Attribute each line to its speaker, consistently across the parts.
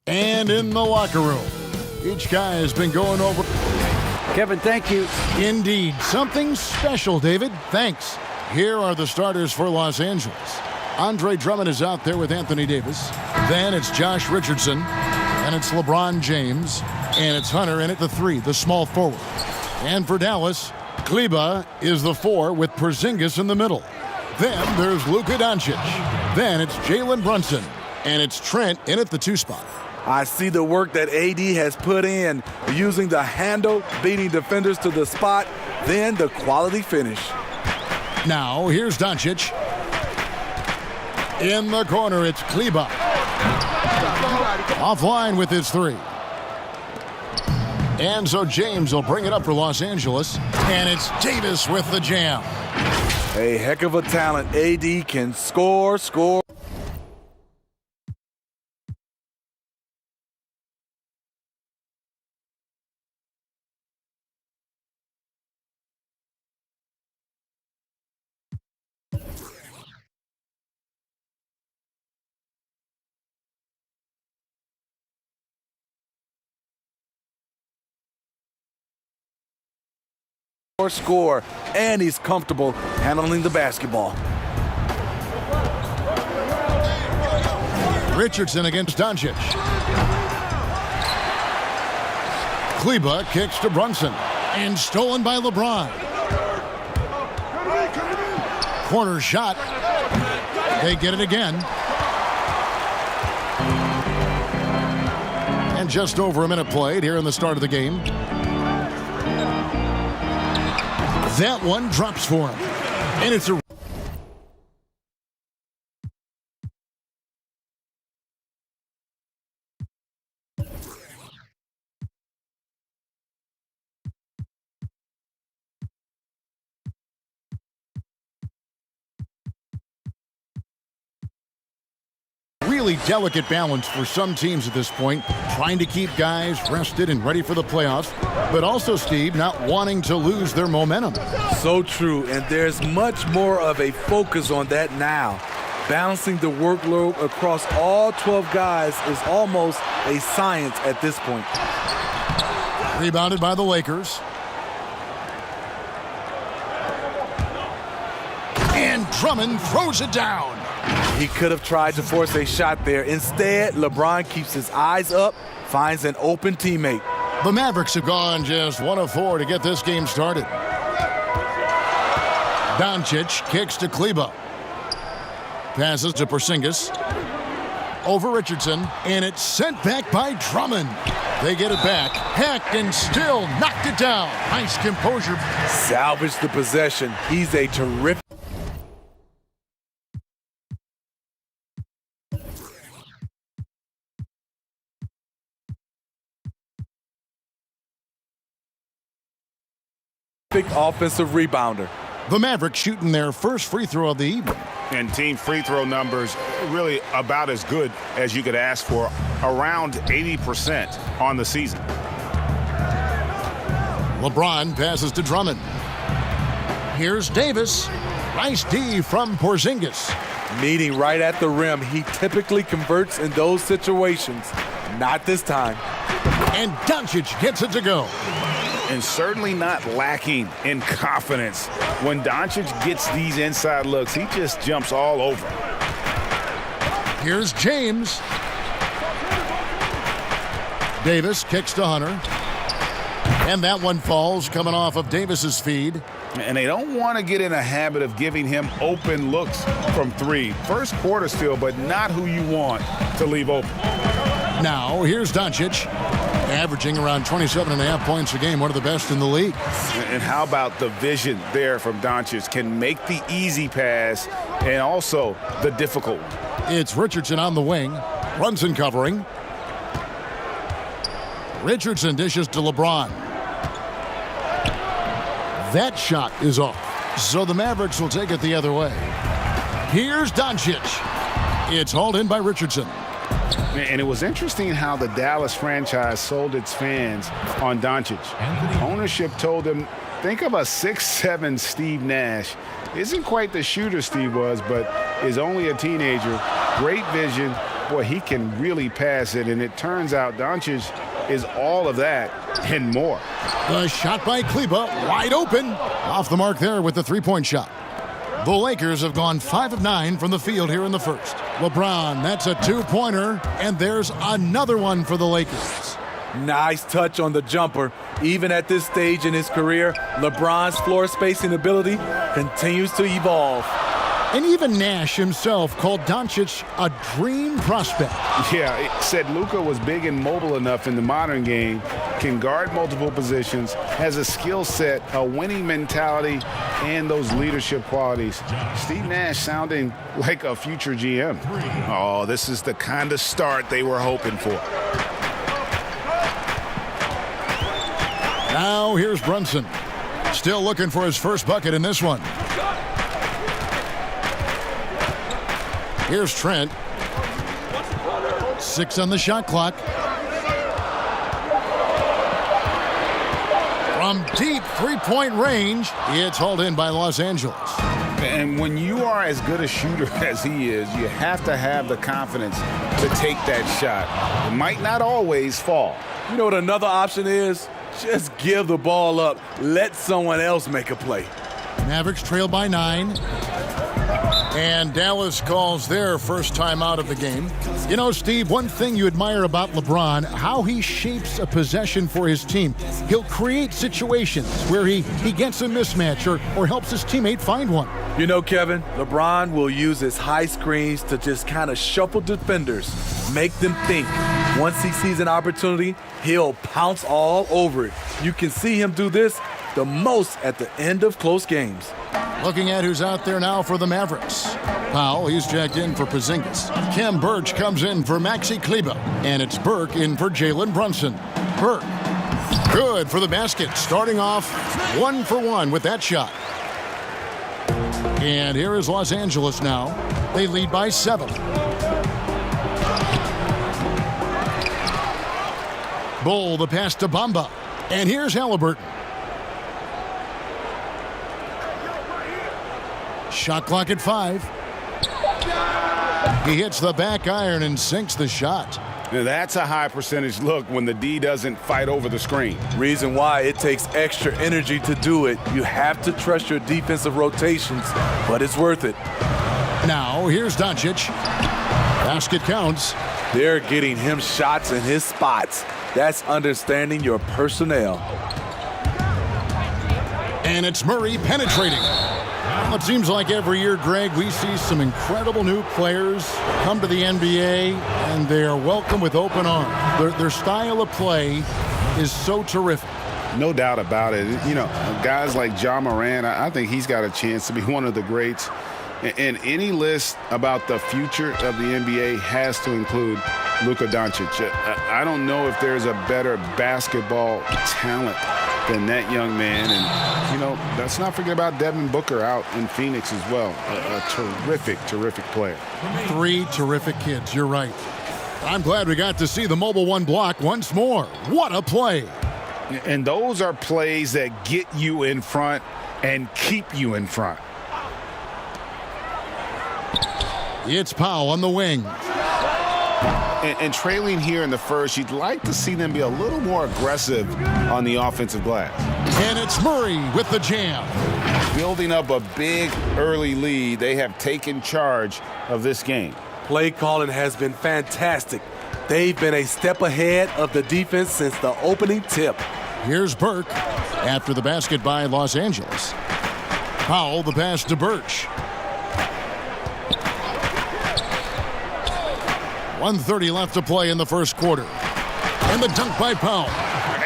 Speaker 1: And in the locker room, each guy has been going over.
Speaker 2: Kevin, thank you.
Speaker 1: Indeed. Something special, David. Thanks. Here are the starters for Los Angeles. Andre Drummond is out there with Anthony Davis. Then it's Josh Richardson. And it's LeBron James. And it's Hunter in at the 3, the small forward. And for Dallas, Kleber is the 4 with Porzingis in the middle. Then there's Luka Doncic. Then it's Jalen Brunson. And it's Trent in at the 2 spot.
Speaker 3: I see the work that AD has put in, using the handle, beating defenders to the spot, then the quality finish.
Speaker 1: Now, here's Doncic. In the corner, it's Kleber. Offline with his 3. And so James will bring it up for Los Angeles. And it's Davis with the jam.
Speaker 3: A heck of a talent. AD can score. Score, and he's comfortable handling the basketball.
Speaker 1: Richardson against Doncic. Kleber kicks to Brunson. And stolen by LeBron. Corner shot. They get it again. And just over a minute played here in the start of the game. That one drops for him. And it's a... really delicate balance for some teams at this point, trying to keep guys rested and ready for the playoffs, but also, Steve, not wanting to lose their momentum.
Speaker 3: So true, and there's much more of a focus on that now. Balancing the workload across all 12 guys is almost a science at this point.
Speaker 1: Rebounded by the Lakers. And Drummond throws it down.
Speaker 3: He could have tried to force a shot there. Instead, LeBron keeps his eyes up, finds an open teammate.
Speaker 1: The Mavericks have gone just 1 of 4 to get this game started. Doncic kicks to Kleber. Passes to Porzingis. Over Richardson, and it's sent back by Drummond. They get it back. Heck, and still knocked it down. Nice composure.
Speaker 3: Salvage the possession. He's a terrific. Offensive rebounder.
Speaker 1: The Mavericks shooting their first free throw of the evening.
Speaker 4: And team free throw numbers really about as good as you could ask for, around 80% on the season.
Speaker 1: LeBron passes to Drummond. Here's Davis. Nice D from Porzingis.
Speaker 3: Meeting right at the rim. He typically converts in those situations. Not this time.
Speaker 1: And Doncic gets it to go.
Speaker 4: And certainly not lacking in confidence. When Doncic gets these inside looks, he just jumps all over.
Speaker 1: Here's James. Davis kicks to Hunter. And that one falls coming off of Davis's feed.
Speaker 4: And they don't want to get in a habit of giving him open looks from 3. First quarter still, but not who you want to leave open.
Speaker 1: Now, here's Doncic. Averaging around 27.5 points a game, one of the best in the league.
Speaker 4: And how about the vision there from Doncic? Can make the easy pass and also the difficult one.
Speaker 1: It's Richardson on the wing. Brunson covering. Richardson dishes to LeBron. That shot is off. So the Mavericks will take it the other way. Here's Doncic. It's hauled in by Richardson.
Speaker 4: And it was interesting how the Dallas franchise sold its fans on Doncic. Ownership told them, think of a 6'7" Steve Nash. Isn't quite the shooter Steve was, but is only a teenager. Great vision, boy, he can really pass it. And it turns out Doncic is all of that and more.
Speaker 1: The shot by Kleber, wide open. Off the mark there with the three-point shot. The Lakers have gone 5 of 9 from the field here in the first. LeBron, that's a two-pointer, and there's another one for the Lakers.
Speaker 3: Nice touch on the jumper. Even at this stage in his career, LeBron's floor spacing ability continues to evolve.
Speaker 1: And even Nash himself called Doncic a dream prospect.
Speaker 4: Yeah, it said Luka was big and mobile enough in the modern game, can guard multiple positions, has a skill set, a winning mentality, and those leadership qualities. Steve Nash sounding like a future GM. Oh, this is the kind of start they were hoping for.
Speaker 1: Now here's Brunson. Still looking for his first bucket in this one. Here's Trent. 6 on the shot clock. From deep three-point range, it's hauled in by Los Angeles.
Speaker 4: And when you are as good a shooter as he is, you have to have the confidence to take that shot. It might not always fall.
Speaker 3: You know what another option is? Just give the ball up. Let someone else make a play.
Speaker 1: Mavericks trail by 9. And Dallas calls their first time out of the game. You know, Steve, one thing you admire about LeBron, how he shapes a possession for his team. He'll create situations where he gets a mismatch or helps his teammate find one.
Speaker 3: You know, Kevin, LeBron will use his high screens to just kind of shuffle defenders, make them think. Once he sees an opportunity, he'll pounce all over it. You can see him do this the most at the end of close games.
Speaker 1: Looking at who's out there now for the Mavericks. Powell, he's checked in for Porzingis. Khem Birch comes in for Maxi Kleber. And it's Burke in for Jalen Brunson. Burke, good for the basket. Starting off 1 for 1 with that shot. And here is Los Angeles now. They lead by 7. Bull, the pass to Bamba. And here's Halliburton. Shot clock at 5. He hits the back iron and sinks the shot.
Speaker 4: Now that's a high percentage look when the D doesn't fight over the screen.
Speaker 3: Reason why it takes extra energy to do it. You have to trust your defensive rotations, but it's worth it.
Speaker 1: Now here's Doncic. Basket counts.
Speaker 3: They're getting him shots in his spots. That's understanding your personnel.
Speaker 1: And it's Murray penetrating. Well, it seems like every year, Greg, we see some incredible new players come to the NBA, and they are welcome with open arms. Their style of play is so terrific.
Speaker 4: No doubt about it. You know, guys like Ja Morant, I think he's got a chance to be one of the greats. And any list about the future of the NBA has to include Luka Doncic. I don't know if there's a better basketball talent than that young man. And, you know, let's not forget about Devin Booker out in Phoenix as well. A terrific, terrific player.
Speaker 1: 3 terrific kids, you're right. I'm glad we got to see the Mobile One block once more. What a play.
Speaker 4: And those are plays that get you in front and keep you in front.
Speaker 1: It's Powell on the wing.
Speaker 4: And trailing here in the first, you'd like to see them be a little more aggressive on the offensive glass.
Speaker 1: And it's Murray with the jam.
Speaker 4: Building up a big early lead, they have taken charge of this game.
Speaker 3: Play calling has been fantastic. They've been a step ahead of the defense since the opening tip.
Speaker 1: Here's Burke after the basket by Los Angeles. Powell, the pass to Birch. 1:30 left to play in the first quarter. And the dunk by Powell.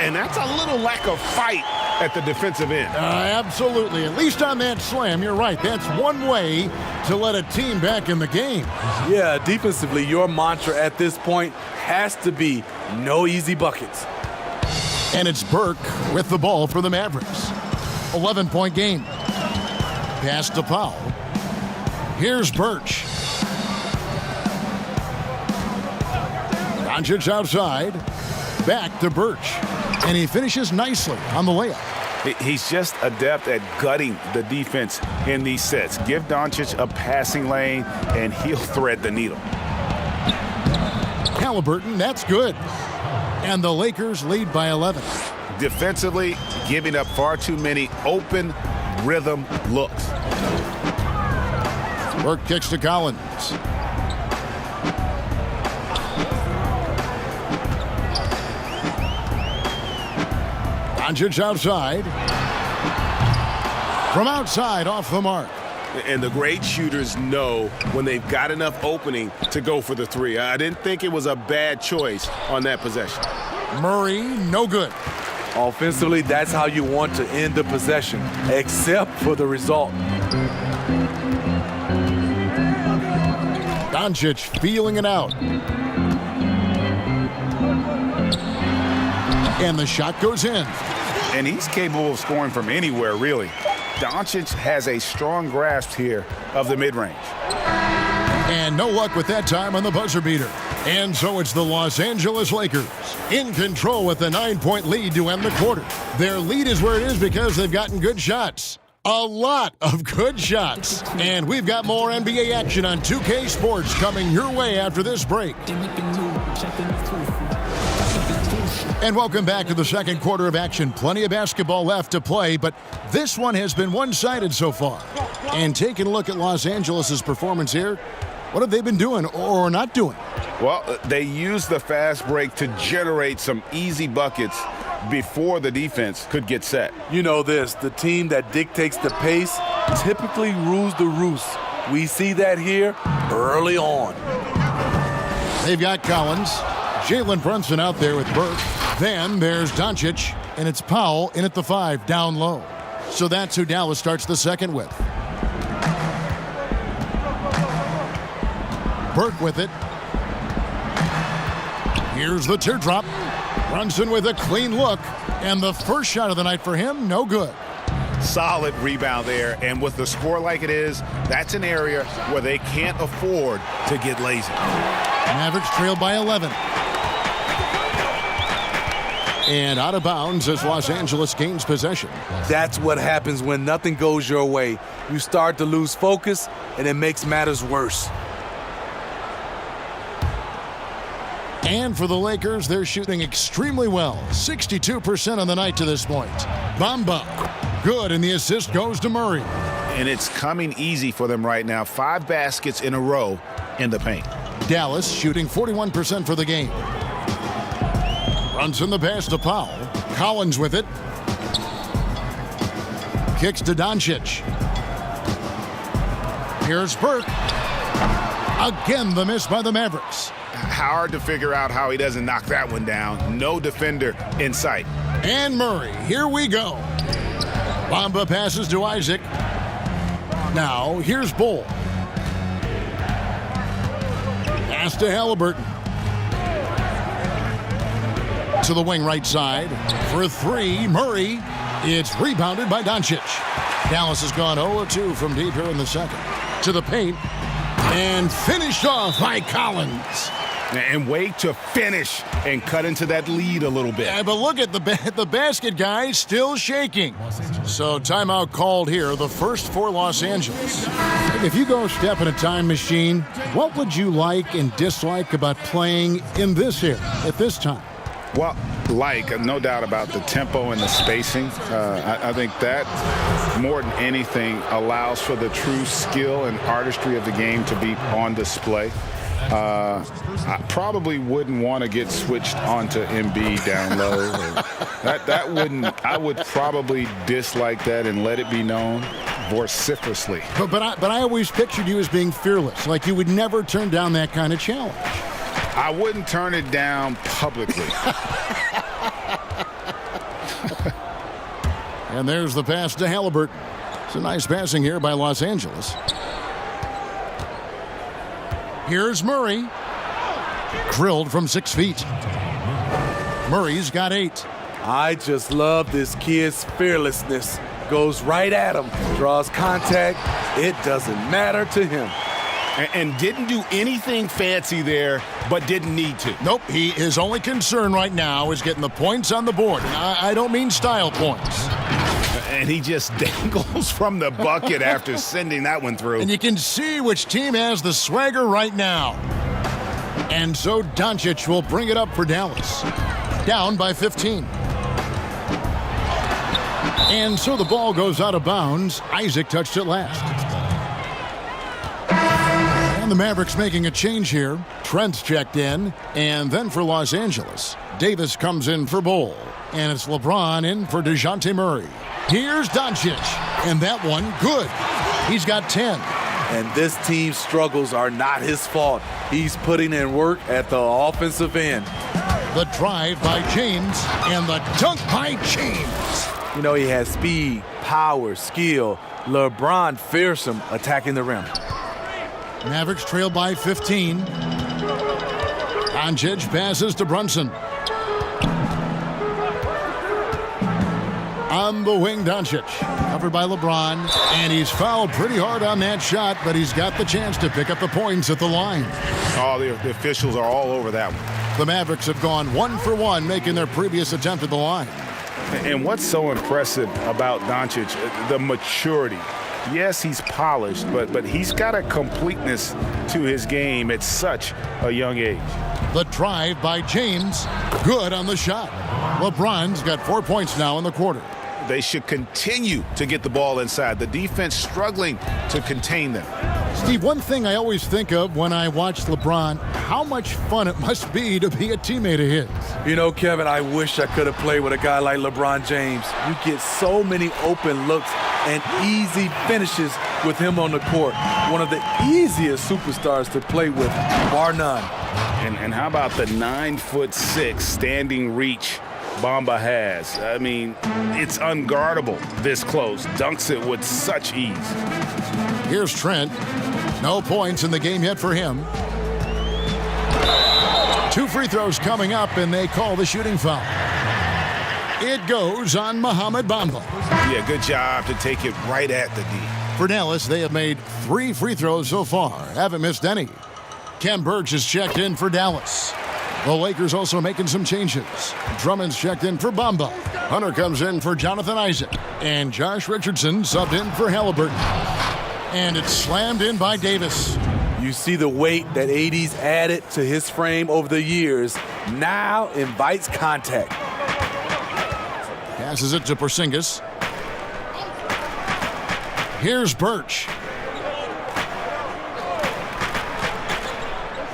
Speaker 4: And that's a little lack of fight at the defensive end.
Speaker 1: Absolutely. At least on that slam, you're right. That's one way to let a team back in the game.
Speaker 3: Yeah, defensively, your mantra at this point has to be no easy buckets.
Speaker 1: And it's Burke with the ball for the Mavericks. 11-point game. Pass to Powell. Here's Birch. Doncic outside. Back to Birch. And he finishes nicely on the layup.
Speaker 4: He's just adept at gutting the defense in these sets. Give Doncic a passing lane, and he'll thread the needle.
Speaker 1: Halliburton. That's good. And the Lakers lead by 11.
Speaker 4: Defensively, giving up far too many open rhythm looks.
Speaker 1: Burke kicks to Collins. Doncic outside. From outside, off the mark.
Speaker 5: And the great shooters know when they've got enough opening to go for the three. I didn't think it was a bad choice on that possession.
Speaker 1: Murray, no good.
Speaker 3: Offensively, that's how you want to end the possession, except for the result.
Speaker 1: Doncic feeling it out. And the shot goes in.
Speaker 4: And he's capable of scoring from anywhere, really. Doncic has a strong grasp here of the mid-range.
Speaker 1: And no luck with that time on the buzzer beater. And so it's the Los Angeles Lakers in control with a 9-point lead to end the quarter. Their lead is where it is because they've gotten good shots. A lot of good shots. And we've got more NBA action on 2K Sports coming your way after this break. And welcome back to the second quarter of action. Plenty of basketball left to play, but this one has been one-sided so far. And taking a look at Los Angeles' performance here, what have they been doing or not doing?
Speaker 4: Well, they used the fast break to generate some easy buckets before the defense could get set.
Speaker 3: You know this, the team that dictates the pace typically rules the roost. We see that here early on.
Speaker 1: They've got Collins, Jalen Brunson out there with Burke. Then there's Doncic, and it's Powell in at the 5, down low. So that's who Dallas starts the second with. Burke with it. Here's the teardrop. Brunson with a clean look. And the first shot of the night for him, no good.
Speaker 4: Solid rebound there, and with the score like it is, that's an area where they can't afford to get lazy.
Speaker 1: Mavericks trail by 11. And out of bounds as Los Angeles gains possession.
Speaker 3: That's what happens when nothing goes your way. You start to lose focus, and it makes matters worse.
Speaker 1: And for the Lakers, they're shooting extremely well. 62% on the night to this point. Bamba, good, and the assist goes to Murray.
Speaker 4: And it's coming easy for them right now. 5 baskets in a row in the paint.
Speaker 1: Dallas shooting 41% for the game. Runs in the pass to Powell. Collins with it. Kicks to Doncic. Here's Burke. Again, the miss by the Mavericks.
Speaker 4: Hard to figure out how he doesn't knock that one down. No defender in sight.
Speaker 1: And Murray, here we go. Bamba passes to Isaac. Now, here's Bull. Pass to Halliburton. To the wing right side. For 3, Murray. It's rebounded by Doncic. Dallas has gone 0-2 from deep here in the second. To the paint. And finished off by Collins.
Speaker 4: And wait to finish and cut into that lead a little bit.
Speaker 1: Yeah, but look at the basket guy still shaking. So timeout called here, the first for Los Angeles. If you go step in a time machine, what would you like and dislike about playing in this era at this time?
Speaker 4: Well, no doubt about the tempo and the spacing. I think that, more than anything, allows for the true skill and artistry of the game to be on display. I probably wouldn't want to get switched onto Embiid down low. That wouldn't. I would probably dislike that and let it be known vociferously.
Speaker 1: But I always pictured you as being fearless, like you would never turn down that kind of challenge.
Speaker 4: I wouldn't turn it down publicly.
Speaker 1: And there's the pass to Halliburton. It's a nice passing here by Los Angeles. Here's Murray. Drilled from 6 feet. Murray's got 8.
Speaker 3: I just love this kid's fearlessness. Goes right at him, draws contact. It doesn't matter to him.
Speaker 4: And didn't do anything fancy there, but didn't need to.
Speaker 1: Nope, his only concern right now is getting the points on the board. I don't mean style points.
Speaker 4: And he just dangles from the bucket after sending that one through.
Speaker 1: And you can see which team has the swagger right now. And so Doncic will bring it up for Dallas. Down by 15. And so the ball goes out of bounds. Isaac touched it last. And the Mavericks making a change here. Trent's checked in. And then for Los Angeles, Davis comes in for Bol. And it's LeBron in for DeJounte Murray. Here's Doncic. And that one, good. He's got 10.
Speaker 3: And this team's struggles are not his fault. He's putting in work at the offensive end.
Speaker 1: The drive by James and the dunk by James.
Speaker 3: You know, he has speed, power, skill. LeBron fearsome attacking the rim.
Speaker 1: Mavericks trail by 15. Doncic passes to Brunson. On the wing, Doncic. Covered by LeBron. And he's fouled pretty hard on that shot, but he's got the chance to pick up the points at the line.
Speaker 5: Oh, the officials are all over that one.
Speaker 1: The Mavericks have gone 1 for 1, making their previous attempt at the line.
Speaker 4: And what's so impressive about Doncic, the maturity. Yes, he's polished, but he's got a completeness to his game at such a young age.
Speaker 1: The drive by James. Good on the shot. LeBron's got 4 points now in the quarter.
Speaker 5: They should continue to get the ball inside. The defense struggling to contain them.
Speaker 1: Steve, one thing I always think of when I watch LeBron, how much fun it must be to be a teammate of his.
Speaker 3: You know, Kevin, I wish I could have played with a guy like LeBron James. You get so many open looks and easy finishes with him on the court. One of the easiest superstars to play with, bar none.
Speaker 4: And how about the 9'6" standing reach Bamba has? I mean, it's unguardable this close. Dunks it with such ease.
Speaker 1: Here's Trent. No points in the game yet for him. 2 free throws coming up, and they call the shooting foul. It goes on Mohamed Bamba.
Speaker 5: Yeah, good job to take it right at the D.
Speaker 1: For Dallas, they have made 3 free throws so far. Haven't missed any. Ken Burge is checked in for Dallas. The Lakers also making some changes. Drummond's checked in for Bamba. Hunter comes in for Jonathan Isaac. And Josh Richardson subbed in for Halliburton. And it's slammed in by Davis.
Speaker 3: You see the weight that AD's added to his frame over the years. Now invites contact.
Speaker 1: Passes it to Porzingis. Here's Birch.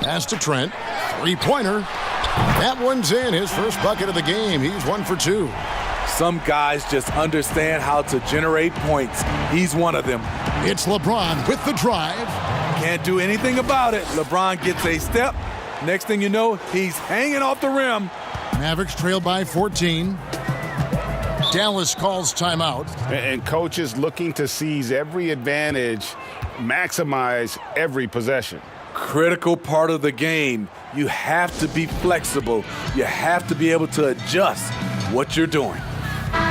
Speaker 1: Pass to Trent. 3-pointer. That one's in. His first bucket of the game. He's 1 for 2.
Speaker 3: Some guys just understand how to generate points. He's one of them.
Speaker 1: It's LeBron with the drive.
Speaker 3: Can't do anything about it. LeBron gets a step. Next thing you know, he's hanging off the rim.
Speaker 1: Mavericks trail by 14. Dallas calls timeout.
Speaker 4: And coaches looking to seize every advantage, maximize every possession.
Speaker 3: Critical part of the game. You have to be flexible. You have to be able to adjust what you're doing.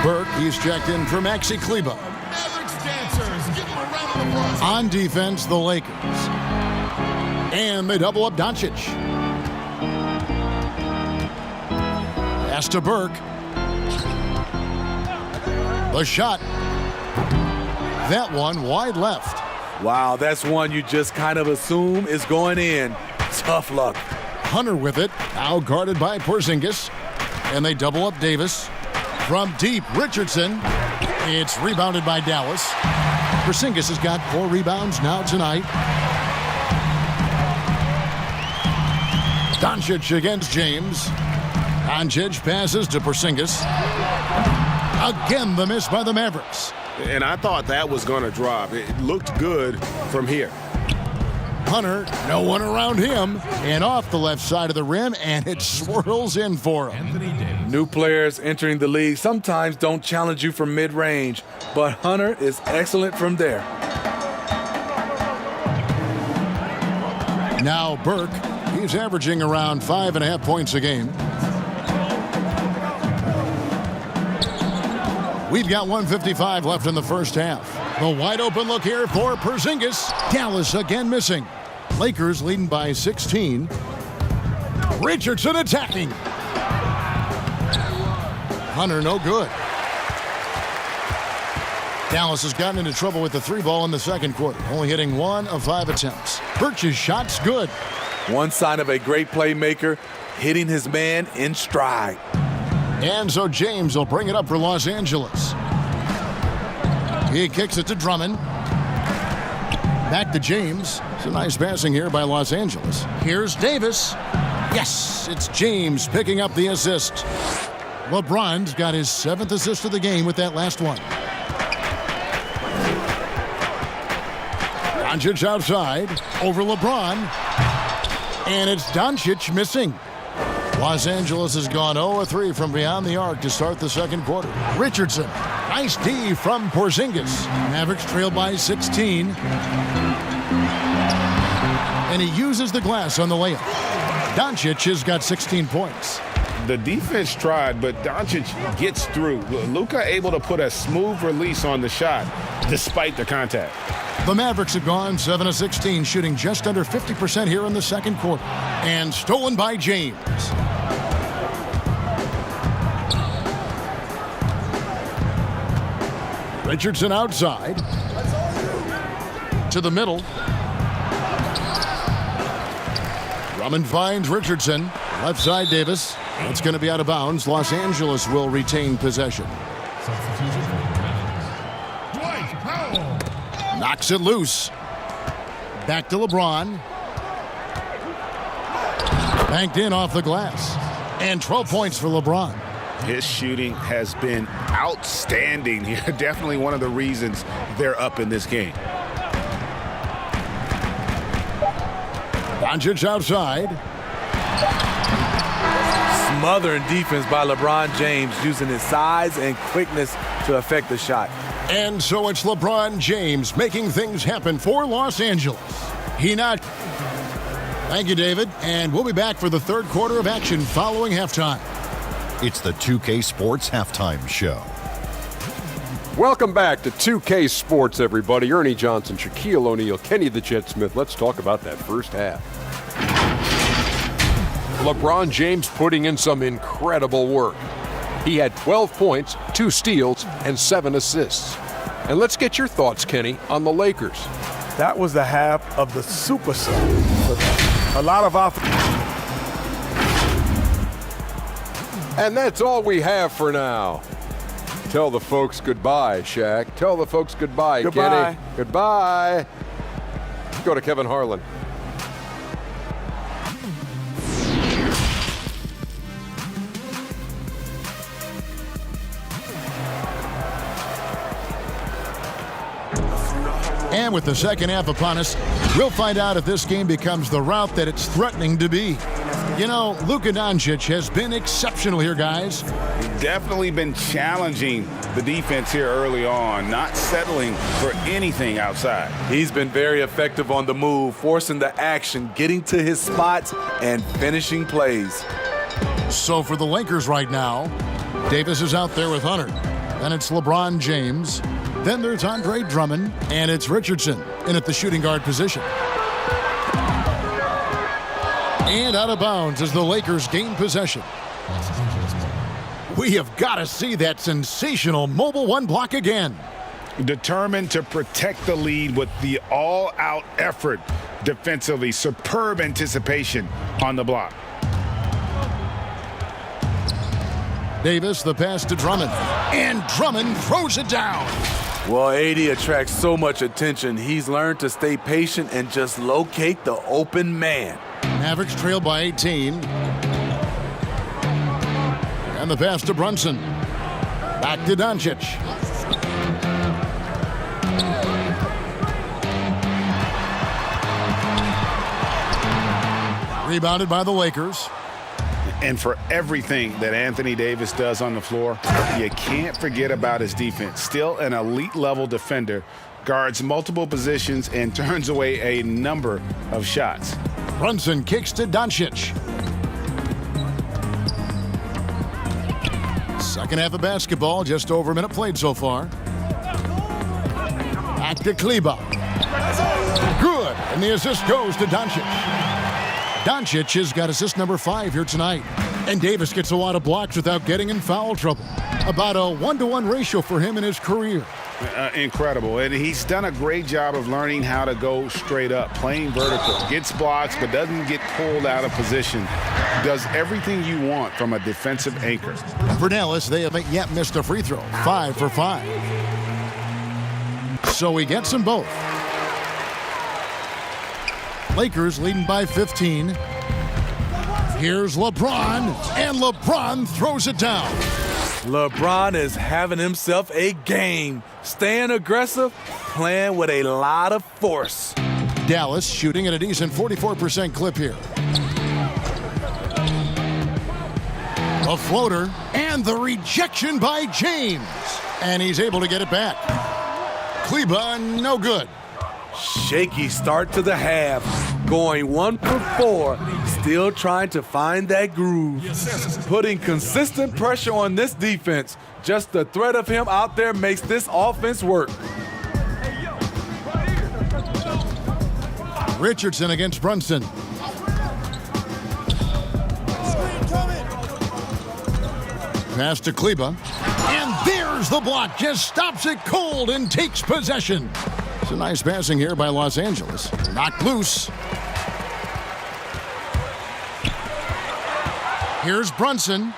Speaker 1: Burke, he's checked in for Maxi Kleber. On defense, the Lakers. And they double up Doncic. Pass to Burke. The shot. That one wide left.
Speaker 3: Wow, that's one you just kind of assume is going in. Tough luck.
Speaker 1: Hunter with it. Now guarded by Porzingis. And they double up Davis. From deep, Richardson. It's rebounded by Dallas. Porzingis has got 4 rebounds now tonight. Doncic against James. Doncic passes to Porzingis. Again, the miss by the Mavericks.
Speaker 5: And I thought that was going to drop. It looked good from here.
Speaker 1: Hunter, no one around him, and off the left side of the rim, and it swirls in for him.
Speaker 3: New players entering the league sometimes don't challenge you from mid-range, but Hunter is excellent from there.
Speaker 1: Now Burke, he's averaging around 5.5 points a game. We've got 1:55 left in the first half. The wide open look here for Porzingis. Dallas again missing. Lakers leading by 16. Richardson attacking. Hunter no good. Dallas has gotten into trouble with the 3 ball in the second quarter, only hitting 1 of 5 attempts. Birch's shot's good.
Speaker 3: One sign of a great playmaker, hitting his man in stride.
Speaker 1: And so James will bring it up for Los Angeles. He kicks it to Drummond. Back to James. It's a nice passing here by Los Angeles. Here's Davis. Yes, it's James picking up the assist. LeBron's got his 7th assist of the game with that last one. Doncic outside, over LeBron. And it's Doncic missing. Los Angeles has gone 0-3 from beyond the arc to start the second quarter. Richardson, nice D from Porzingis. Mavericks trail by 16. And he uses the glass on the layup. Doncic has got 16 points.
Speaker 4: The defense tried, but Doncic gets through. Luka able to put a smooth release on the shot despite the contact.
Speaker 1: The Mavericks have gone 7-16, shooting just under 50% here in the second quarter. And stolen by James. Richardson outside. To the middle. Drummond finds Richardson. Left side Davis. It's going to be out of bounds. Los Angeles will retain possession. Knocks it loose. Back to LeBron. Banked in off the glass. And 12 points for LeBron.
Speaker 4: His shooting has been outstanding. Definitely one of the reasons they're up in this game.
Speaker 1: Doncic outside.
Speaker 3: Smothering defense by LeBron James, using his size and quickness to affect the shot.
Speaker 1: And so it's LeBron James making things happen for Los Angeles. He knocked. Thank you, David. And we'll be back for the third quarter of action following halftime.
Speaker 6: It's the 2K Sports Halftime Show.
Speaker 2: Welcome back to 2K Sports, everybody. Ernie Johnson, Shaquille O'Neal, Kenny the Jet Smith. Let's talk about that first half. LeBron James putting in some incredible work. He had 12 points, 2 steals, and 7 assists. And let's get your thoughts, Kenny, on the Lakers.
Speaker 7: That was the half of the superstar. A lot of offense.
Speaker 2: And that's all we have for now. Tell the folks goodbye, Shaq. Tell the folks goodbye,
Speaker 3: Goodbye.
Speaker 2: Kenny. Goodbye. Go to Kevin Harlan.
Speaker 1: And with the second half upon us, we'll find out if this game becomes the route that it's threatening to be. You know, Luka Doncic has been exceptional here, guys.
Speaker 4: Definitely been challenging the defense here early on, not settling for anything outside.
Speaker 3: He's been very effective on the move, forcing the action, getting to his spots, and finishing plays.
Speaker 1: So for the Lakers right now, Davis is out there with Hunter. Then it's LeBron James. Then there's Andre Drummond, and it's Richardson in at the shooting guard position. And out of bounds as the Lakers gain possession. We have got to see that sensational Mobile One block again.
Speaker 4: Determined to protect the lead with the all-out effort defensively. Superb anticipation on the block.
Speaker 1: Davis, the pass to Drummond. And Drummond throws it down.
Speaker 3: Well, AD attracts so much attention. He's learned to stay patient and just locate the open man.
Speaker 1: Mavericks trail by 18. And the pass to Brunson. Back to Doncic. Rebounded by the Lakers.
Speaker 4: And for everything that Anthony Davis does on the floor, you can't forget about his defense. Still an elite level defender, guards multiple positions and turns away a number of shots.
Speaker 1: Brunson kicks to Doncic. Second half of basketball, just over a minute played so far. Back to Kleber. Good, and the assist goes to Doncic. Doncic has got assist number 5 here tonight. And Davis gets a lot of blocks without getting in foul trouble. About a 1-to-1 ratio for him in his career.
Speaker 4: Incredible. And he's done a great job of learning how to go straight up, playing vertical, gets blocks but doesn't get pulled out of position, does everything you want from a defensive anchor.
Speaker 1: For Dallas, they haven't yet missed a free throw. 5 for 5. So he gets them both. Lakers leading by 15. Here's LeBron, and LeBron throws it down.
Speaker 3: LeBron is having himself a game. Staying aggressive, playing with a lot of force.
Speaker 1: Dallas shooting at a decent 44% clip here. A floater, and the rejection by James. And he's able to get it back. Kleber, no good.
Speaker 3: Shaky start to the half. Going 1 for 4. Still trying to find that groove. Putting consistent pressure on this defense. Just the threat of him out there makes this offense work.
Speaker 1: Richardson against Brunson. Pass to Kleber. And there's the block. Just stops it cold and takes possession. It's a nice passing here by Los Angeles. Knocked loose. Here's Brunson.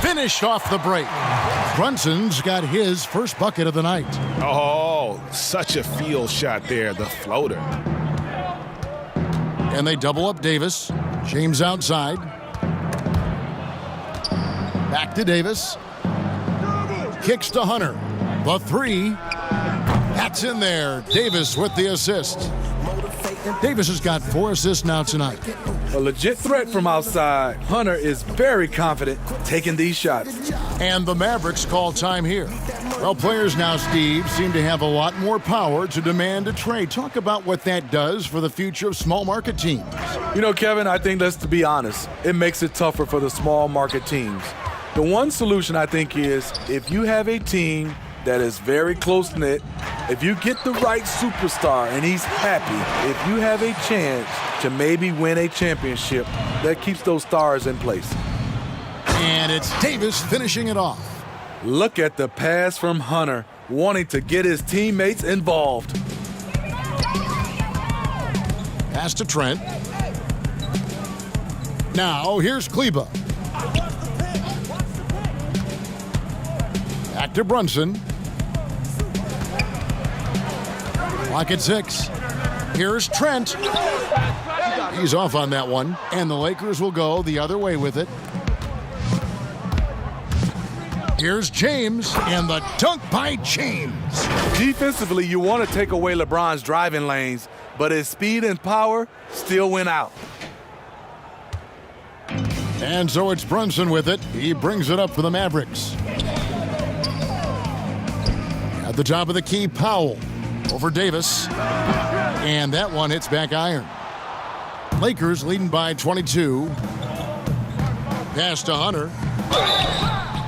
Speaker 1: Finished off the break. Brunson's got his first bucket of the night.
Speaker 5: Oh, such a field shot there, the floater.
Speaker 1: And they double up Davis. James outside. Back to Davis. Kicks to Hunter. The three. That's in there. Davis with the assist. Davis has got 4 assists now tonight.
Speaker 3: A legit threat from outside. Hunter is very confident taking these shots.
Speaker 1: And the Mavericks call time here. Well, players now, Steve, seem to have a lot more power to demand a trade. Talk about what that does for the future of small market teams.
Speaker 3: You know, Kevin, I think, let's be honest, it makes it tougher for the small market teams. The one solution, I think, is if you have a team that is very close-knit, if you get the right superstar and he's happy, if you have a chance to maybe win a championship, that keeps those stars in place.
Speaker 1: And it's Davis finishing it off.
Speaker 3: Look at the pass from Hunter, wanting to get his teammates involved.
Speaker 1: Pass to Trent. Now, here's Kleber. Back to Brunson. Clock at 6. Here's Trent. He's off on that one. And the Lakers will go the other way with it. Here's James, and the dunk by James.
Speaker 3: Defensively, you want to take away LeBron's driving lanes, but his speed and power still went out.
Speaker 1: And so it's Brunson with it. He brings it up for the Mavericks. At the top of the key, Powell over Davis. And that one hits back iron. Lakers leading by 22. Pass to Hunter.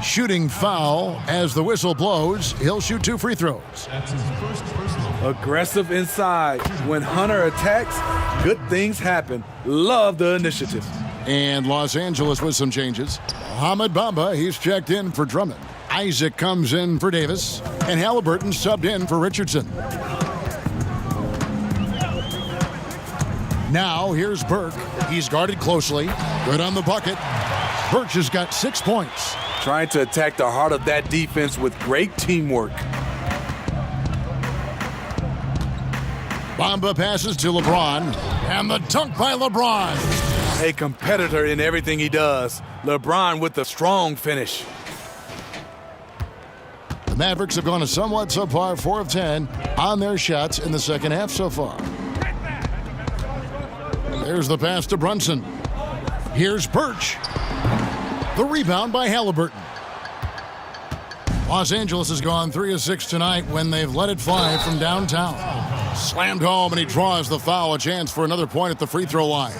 Speaker 1: Shooting foul as the whistle blows. He'll shoot 2 free throws.
Speaker 3: Aggressive inside. When Hunter attacks, good things happen. Love the initiative.
Speaker 1: And Los Angeles with some changes. Mohamed Bamba, he's checked in for Drummond. Isaac comes in for Davis. And Halliburton subbed in for Richardson. Now here's Burke. He's guarded closely. Good on the bucket. Burke has got 6 points.
Speaker 3: Trying to attack the heart of that defense with great teamwork.
Speaker 1: Bamba passes to LeBron. And the dunk by LeBron.
Speaker 3: A competitor in everything he does. LeBron with a strong finish.
Speaker 1: The Mavericks have gone a somewhat subpar 4 of 10 on their shots in the second half so far. There's the pass to Brunson. Here's Birch. The rebound by Halliburton. Los Angeles has gone 3 of 6 tonight when they've let it fly from downtown. Slammed home, and he draws the foul. A chance for another point at the free throw line.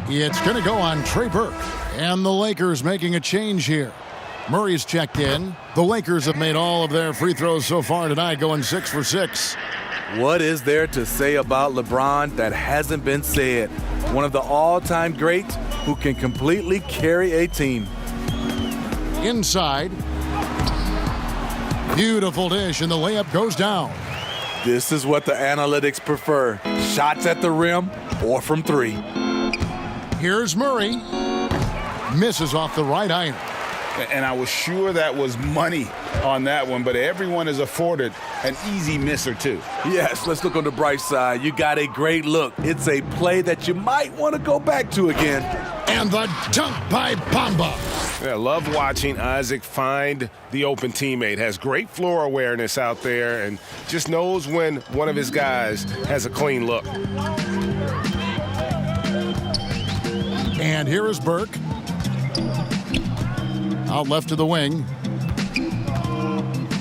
Speaker 1: It's going to go on Trey Burke. And the Lakers making a change here. Murray's checked in. The Lakers have made all of their free throws so far tonight, going 6 for 6.
Speaker 3: What is there to say about LeBron that hasn't been said? One of the all-time greats who can completely carry a team.
Speaker 1: Inside. Beautiful dish, and the layup goes down.
Speaker 3: This is what the analytics prefer. Shots at the rim or from three.
Speaker 1: Here's Murray. Misses off the right iron.
Speaker 4: And I was sure that was money on that one, but everyone is afforded an easy miss or two.
Speaker 3: Yes, let's look on the bright side. You got a great look. It's a play that you might want to go back to again.
Speaker 1: And the dunk by Bamba.
Speaker 5: Yeah, love watching Isaac find the open teammate. Has great floor awareness out there and just knows when one of his guys has a clean look.
Speaker 1: And here is Burke. Out left to the wing.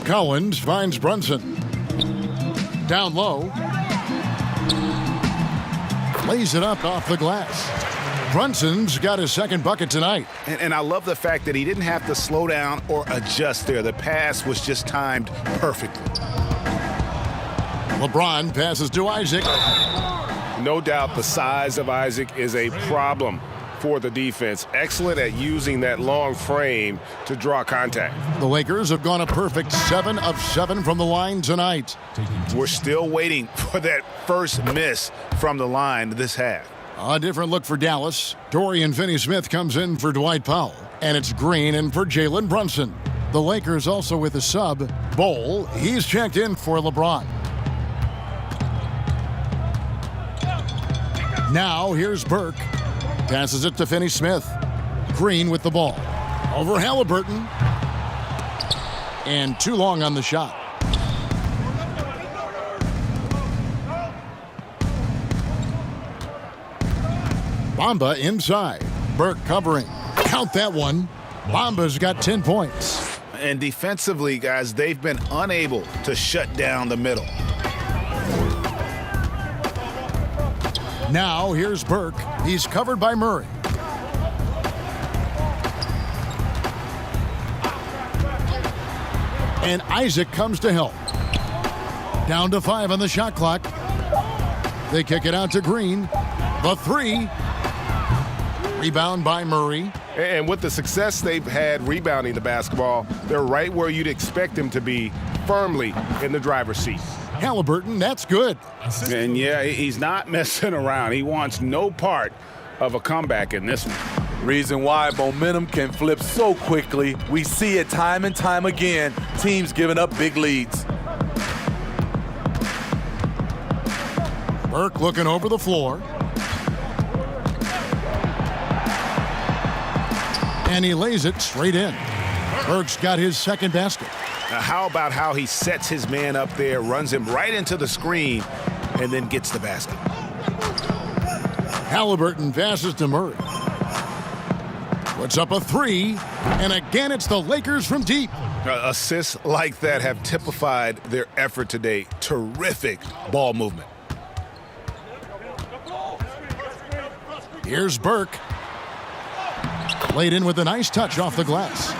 Speaker 1: Collins finds Brunson. Down low. Lays it up off the glass. Brunson's got his second bucket tonight.
Speaker 4: And I love the fact that he didn't have to slow down or adjust there. The pass was just timed perfectly.
Speaker 1: LeBron passes to Isaac.
Speaker 5: No doubt the size of Isaac is a problem for the defense. Excellent at using that long frame to draw contact.
Speaker 1: The Lakers have gone a perfect 7 of 7 from the line tonight.
Speaker 4: We're still waiting for that first miss from the line this half.
Speaker 1: A different look for Dallas. Dorian Finney-Smith comes in for Dwight Powell. And it's Green in for Jalen Brunson. The Lakers also with a sub, Bol. He's checked in for LeBron. Now here's Burke. Passes it to Finney-Smith. Green with the ball. Over Halliburton. And too long on the shot. Bamba inside. Burke covering. Count that one. Bamba's got 10 points.
Speaker 4: And defensively, guys, they've been unable to shut down the middle.
Speaker 1: Now here's Burke. He's covered by Murray. And Isaac comes to help. Down to 5 on the shot clock. They kick it out to Green. The 3. Rebound by Murray.
Speaker 5: And with the success they've had rebounding the basketball, they're right where you'd expect them to be, firmly in the driver's seat.
Speaker 1: Halliburton, that's good.
Speaker 4: And yeah, he's not messing around. He wants no part of a comeback in this one.
Speaker 3: Reason why momentum can flip so quickly. We see it time and time again. Teams giving up big leads.
Speaker 1: Burke looking over the floor. And he lays it straight in. Burke's got his second basket.
Speaker 4: How about how he sets his man up there, runs him right into the screen, and then gets the basket.
Speaker 1: Halliburton passes to Murray. Puts up a 3, and again it's the Lakers from deep.
Speaker 4: Assists like that have typified their effort today. Terrific ball movement.
Speaker 1: Here's Burke. Laid in with a nice touch off the glass.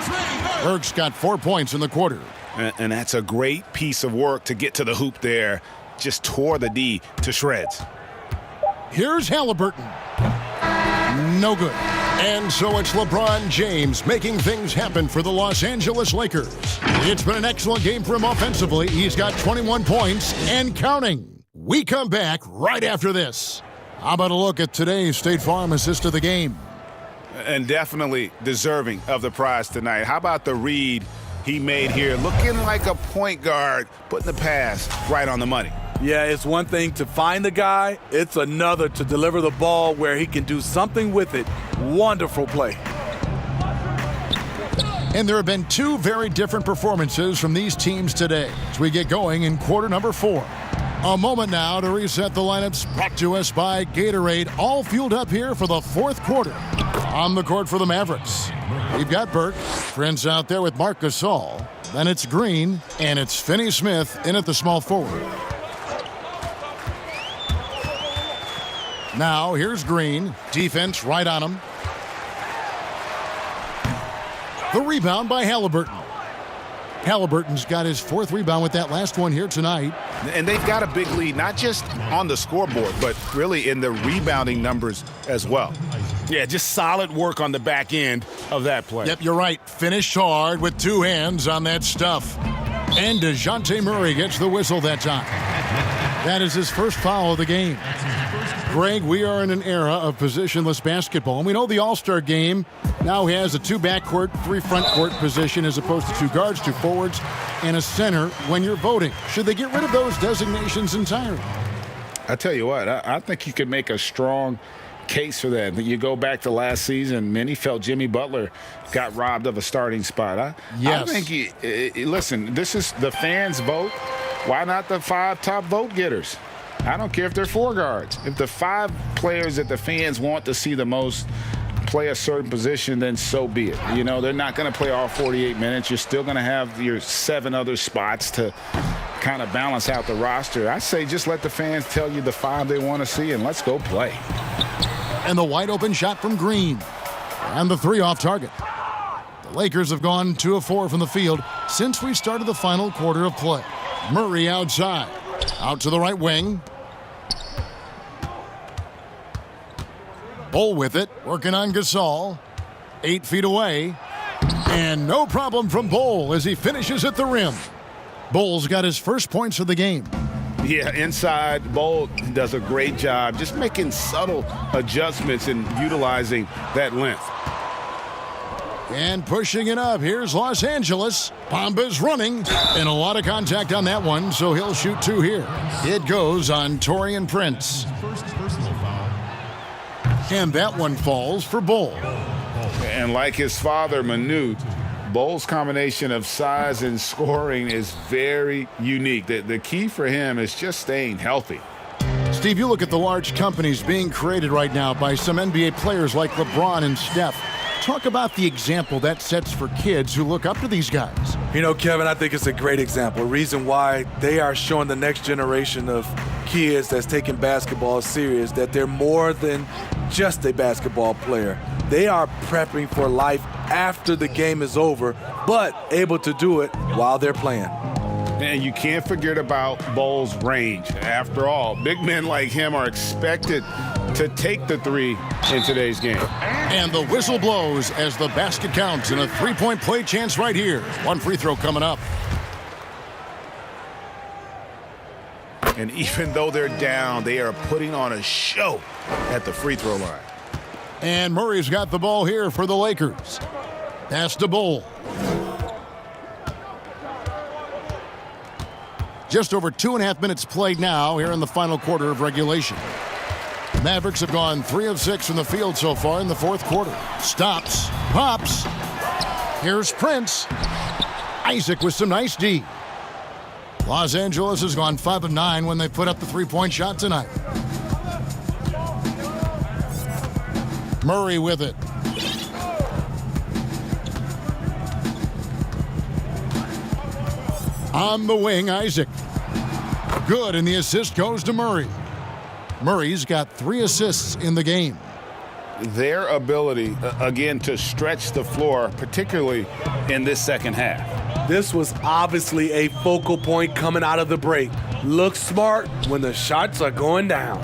Speaker 1: Burke's got 4 points in the quarter.
Speaker 4: And that's a great piece of work to get to the hoop there. Just tore the D to shreds.
Speaker 1: Here's Halliburton. No good. And so it's LeBron James making things happen for the Los Angeles Lakers. It's been an excellent game for him offensively. He's got 21 points and counting. We come back right after this. How about a look at today's State Farm assist of the game?
Speaker 4: And definitely deserving of the prize tonight. How about the read he made here? Looking like a point guard, putting the pass right on the money.
Speaker 3: Yeah, it's one thing to find the guy. It's another to deliver the ball where he can do something with it. Wonderful play.
Speaker 1: And there have been 2 very different performances from these teams today as we get going in quarter number 4. A moment now to reset the lineups, brought to us by Gatorade, all fueled up here for the 4th quarter. On the court for the Mavericks, we've got Burke, Prince out there with Marc Gasol. Then it's Green, and it's Finney-Smith in at the small forward. Now here's Green, defense right on him. The rebound by Halliburton. Halliburton's got his 4th rebound with that last one here tonight.
Speaker 4: And they've got a big lead, not just on the scoreboard, but really in the rebounding numbers as well. Yeah, just solid work on the back end of that play.
Speaker 1: Yep, you're right. Finished hard with 2 hands on that stuff. And DeJounte Murray gets the whistle that time. That is his first foul of the game. Greg, we are in an era of positionless basketball. And we know the All-Star game now has a 2 backcourt, 3 front court position as opposed to 2 guards, 2 forwards, and a center when you're voting. Should they get rid of those designations entirely?
Speaker 4: I tell you what, I think you could make a strong case for that. You go back to last season, many felt Jimmy Butler got robbed of a starting spot.
Speaker 1: Yes.
Speaker 4: I think, listen, this is the fans' vote. Why not the 5 top vote getters? I don't care if they're 4 guards. If the 5 players that the fans want to see the most play a certain position, then so be it. You know, they're not going to play all 48 minutes. You're still going to have your 7 other spots to kind of balance out the roster. I say just let the fans tell you the 5 they want to see, and let's go play.
Speaker 1: And the wide open shot from Green. And the 3 off target. The Lakers have gone 2 of 4 from the field since we started the final quarter of play. Murray outside. Out to the right wing. Bol with it. Working on Gasol. 8 feet away. And no problem from Bol as he finishes at the rim. Bol's got his first points of the game.
Speaker 4: Yeah, inside, Bol does a great job just making subtle adjustments and utilizing that length.
Speaker 1: And pushing it up, here's Los Angeles. Bamba's running, and a lot of contact on that one, so he'll shoot 2 here. It goes on Taurean Prince. And that one falls for Bol.
Speaker 4: And like his father, Manute, Bol's combination of size and scoring is very unique. The key for him is just staying healthy.
Speaker 1: Steve, you look at the large companies being created right now by some NBA players like LeBron and Steph. Talk about the example that sets for kids who look up to these guys.
Speaker 3: You know, Kevin, I think it's a great example. Reason why they are showing the next generation of kids that's taking basketball serious, that they're more than just a basketball player. They are prepping for life after the game is over, but able to do it while they're playing.
Speaker 4: And you can't forget about Bol's range. After all, big men like him are expected to take the 3 in today's game.
Speaker 1: And the whistle blows as the basket counts and a 3-point play chance right here. 1 free throw coming up.
Speaker 4: And even though they're down, they are putting on a show at the free throw line.
Speaker 1: And Murray's got the ball here for the Lakers. Pass to Bol. Just over 2.5 minutes played now here in the final quarter of regulation. Mavericks have gone 3 of 6 from the field so far in the 4th quarter. Stops, pops. Here's Prince. Isaac with some nice D. Los Angeles has gone 5 of 9 when they put up the 3-point shot tonight. Murray with it. On the wing, Isaac. Good, and the assist goes to Murray. Murray's got 3 assists in the game.
Speaker 4: Their ability, again, to stretch the floor, particularly in this second half.
Speaker 3: This was obviously a focal point coming out of the break. Look smart when the shots are going down.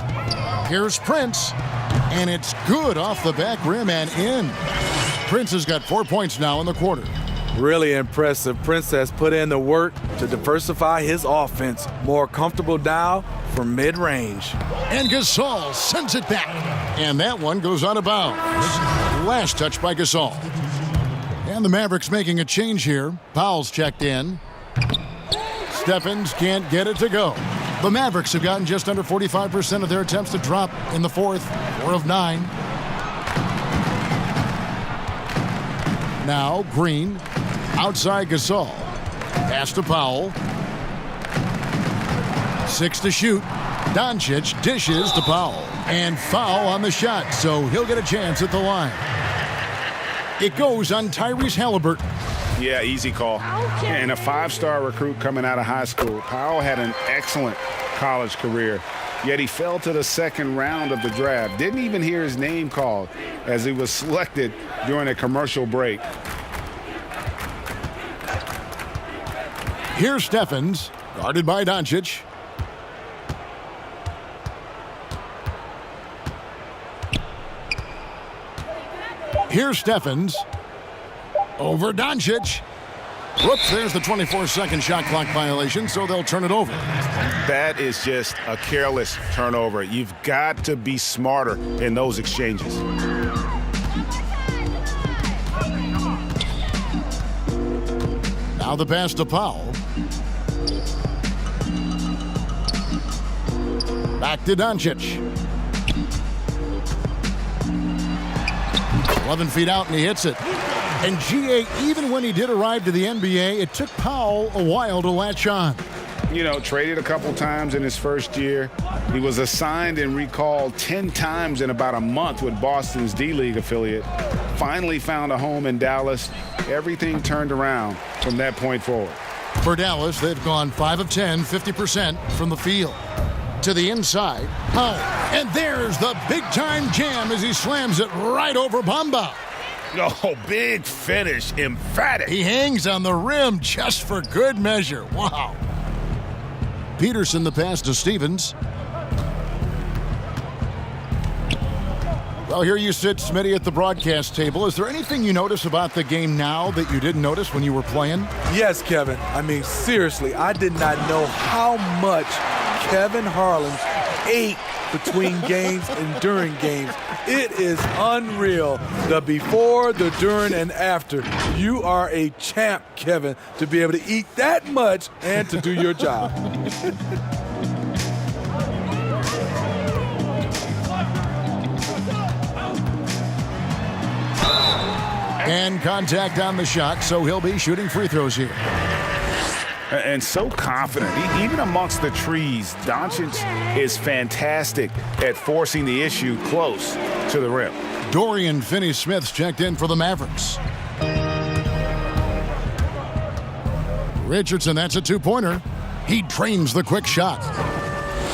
Speaker 1: Here's Prince, and it's good off the back rim and in. Prince has got 4 points now in the quarter.
Speaker 3: Really impressive. Prince has put in the work to diversify his offense. More comfortable now from mid-range.
Speaker 1: And Gasol sends it back. And that one goes out of bounds. Last touch by Gasol. And the Mavericks making a change here. Powell's checked in. Stephens can't get it to go. The Mavericks have gotten just under 45% of their attempts to drop in the 4th. 4 of 9. Now Green. Outside Gasol. Pass to Powell. 6 to shoot. Doncic dishes to Powell. And foul on the shot, so he'll get a chance at the line. It goes on Tyrese Halliburton.
Speaker 4: Yeah, easy call. And a 5-star recruit coming out of high school. Powell had an excellent college career, yet he fell to the 2nd round of the draft. Didn't even hear his name called as he was selected during a commercial break.
Speaker 1: Here's Stephens, guarded by Doncic. Here's Stephens. Over Doncic. Whoops, there's the 24-second shot clock violation, so they'll turn it over.
Speaker 5: That is just a careless turnover. You've got to be smarter in those exchanges.
Speaker 1: Now the pass to Powell. Back to Doncic. 11 feet out, and he hits it. And G.A., even when he did arrive to the NBA, it took Powell a while to latch on.
Speaker 4: You know, traded a couple times in his first year. He was assigned and recalled 10 times in about a month with Boston's D-League affiliate. Finally found a home in Dallas. Everything turned around from that point forward.
Speaker 1: For Dallas, they've gone 5 of 10, 50% from the field. To the inside, Powell. And there's the big-time jam as he slams it right over Bamba.
Speaker 5: Oh, big finish, emphatic.
Speaker 1: He hangs on the rim just for good measure. Wow. Peterson the pass to Stevens. Well, here you sit, Smitty, at the broadcast table. Is there anything you notice about the game now that you didn't notice when you were playing?
Speaker 3: Yes, Kevin. I mean, seriously, I did not know how much Kevin Harlan ate between games and during games. It is unreal. The before, the during, and after. You are a champ, Kevin, to be able to eat that much and to do your job.
Speaker 1: And contact on the shot, so he'll be shooting free throws here.
Speaker 4: And so confident. Even amongst the trees, Doncic is fantastic at forcing the issue close to the rim.
Speaker 1: Dorian Finney-Smith's checked in for the Mavericks. Richardson, that's a two-pointer. He drains the quick shot.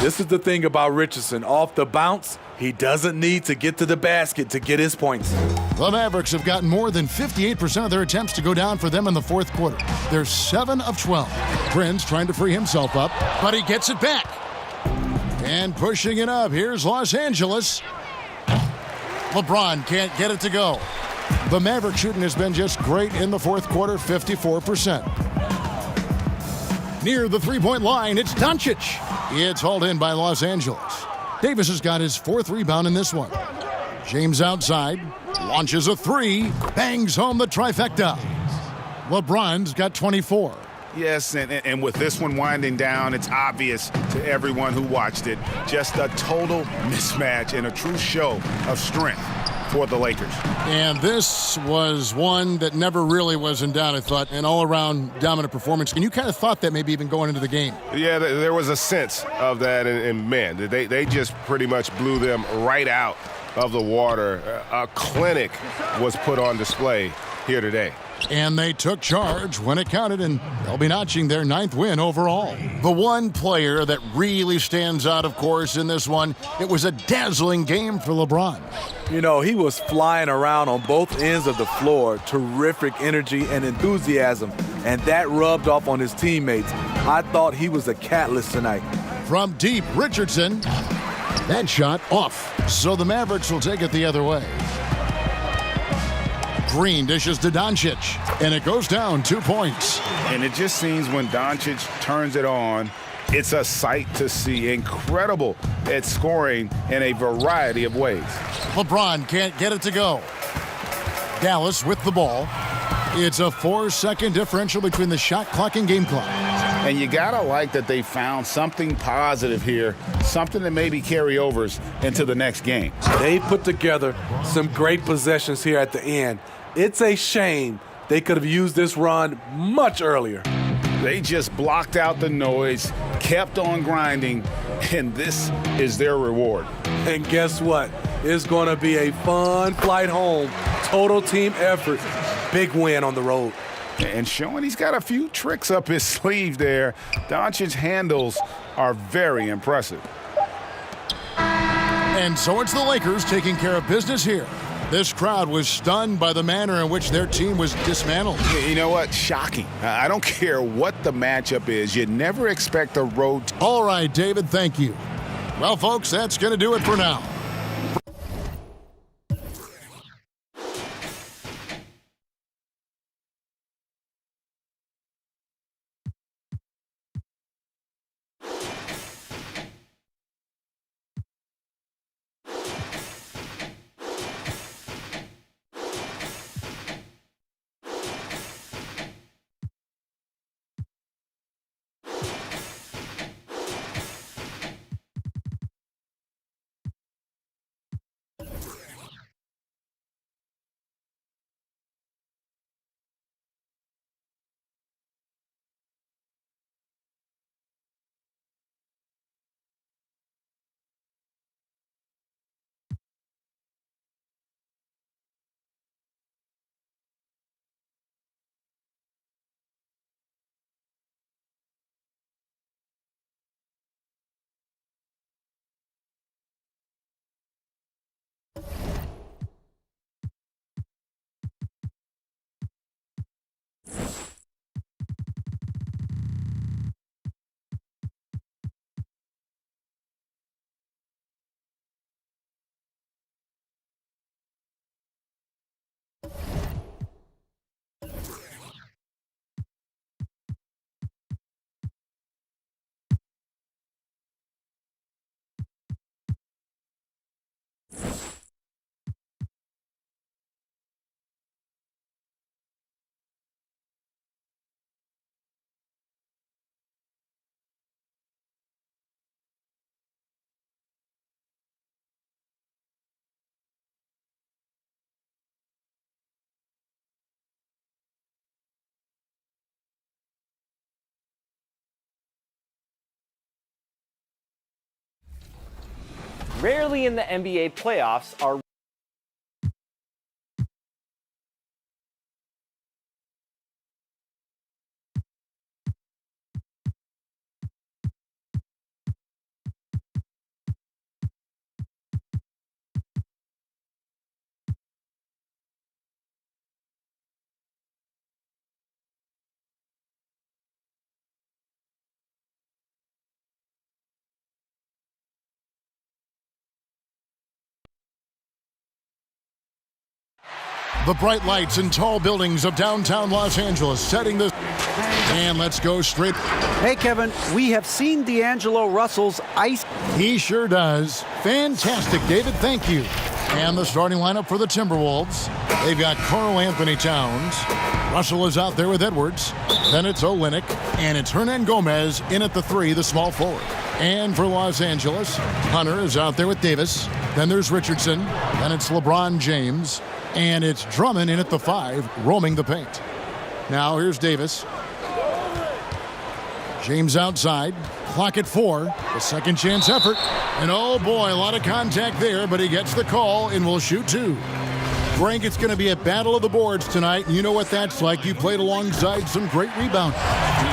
Speaker 3: This is the thing about Richardson. Off the bounce, he doesn't need to get to the basket to get his points.
Speaker 1: The Mavericks have gotten more than 58% of their attempts to go down for them in the fourth quarter. They're 7 of 12. Prince trying to free himself up, but he gets it back. And pushing it up, here's Los Angeles. LeBron can't get it to go. The Maverick shooting has been just great in the fourth quarter, 54%. Near the three-point line, it's Doncic. It's hauled in by Los Angeles. Davis has got his fourth rebound in this one. James outside, launches a three, bangs home the trifecta. LeBron's got 24.
Speaker 4: Yes, and with this one winding down, it's obvious to everyone who watched it. Just a total mismatch and a true show of strength for the Lakers.
Speaker 1: And this was one that never really was in doubt, I thought, an all-around dominant performance. And you kind of thought that maybe even going into the game.
Speaker 5: Yeah, there was a sense of that, and man, they just pretty much blew them right out of the water. A clinic was put on display here today.
Speaker 1: And they took charge when it counted, and they'll be notching their 9th win overall. The one player that really stands out, of course, in this one, it was a dazzling game for LeBron.
Speaker 3: You know, he was flying around on both ends of the floor. Terrific energy and enthusiasm, and that rubbed off on his teammates. I thought he was a catalyst tonight.
Speaker 1: From deep, Richardson. That shot off, so the Mavericks will take it the other way. Green dishes to Doncic, and it goes down 2 points.
Speaker 4: And it just seems when Doncic turns it on, it's a sight to see. Incredible at scoring in a variety of ways.
Speaker 1: LeBron can't get it to go. Dallas with the ball. It's a 4-second differential between the shot clock and game clock.
Speaker 4: And you gotta like that they found something positive here, something that maybe carryovers into the next game.
Speaker 3: They put together some great possessions here at the end. It's a shame they could have used this run much earlier.
Speaker 4: They just blocked out the noise, kept on grinding, and this is their reward.
Speaker 3: And guess what? It's going to be a fun flight home. Total team effort. Big win on the road.
Speaker 4: And showing he's got a few tricks up his sleeve there. Doncic's handles are very impressive.
Speaker 1: And so it's the Lakers taking care of business here. This crowd was stunned by the manner in which their team was dismantled.
Speaker 4: You know what? Shocking. I don't care what the matchup is. You never expect a road.
Speaker 1: All right, David, thank you. Well, folks, that's going to do it for now.
Speaker 8: rarely in the NBA playoffs are
Speaker 1: The bright lights and tall buildings of downtown Los Angeles setting the... And let's go straight.
Speaker 9: Hey, Kevin, we have seen D'Angelo Russell's ice.
Speaker 1: He sure does. Fantastic, David. Thank you. And the starting lineup for the Timberwolves. They've got Karl Anthony Towns. Russell is out there with Edwards. Then it's Olynyk. And it's Hernan Gomez in at the 3, the small forward. And for Los Angeles, Hunter is out there with Davis. Then there's Richardson. Then it's LeBron James. And it's Drummond in at the 5, roaming the paint. Now here's Davis. James outside. Clock at 4. The second chance effort. And oh boy, a lot of contact there, but he gets the call and will shoot 2. Frank, it's going to be a battle of the boards tonight. And you know what that's like. You played alongside some great rebounders.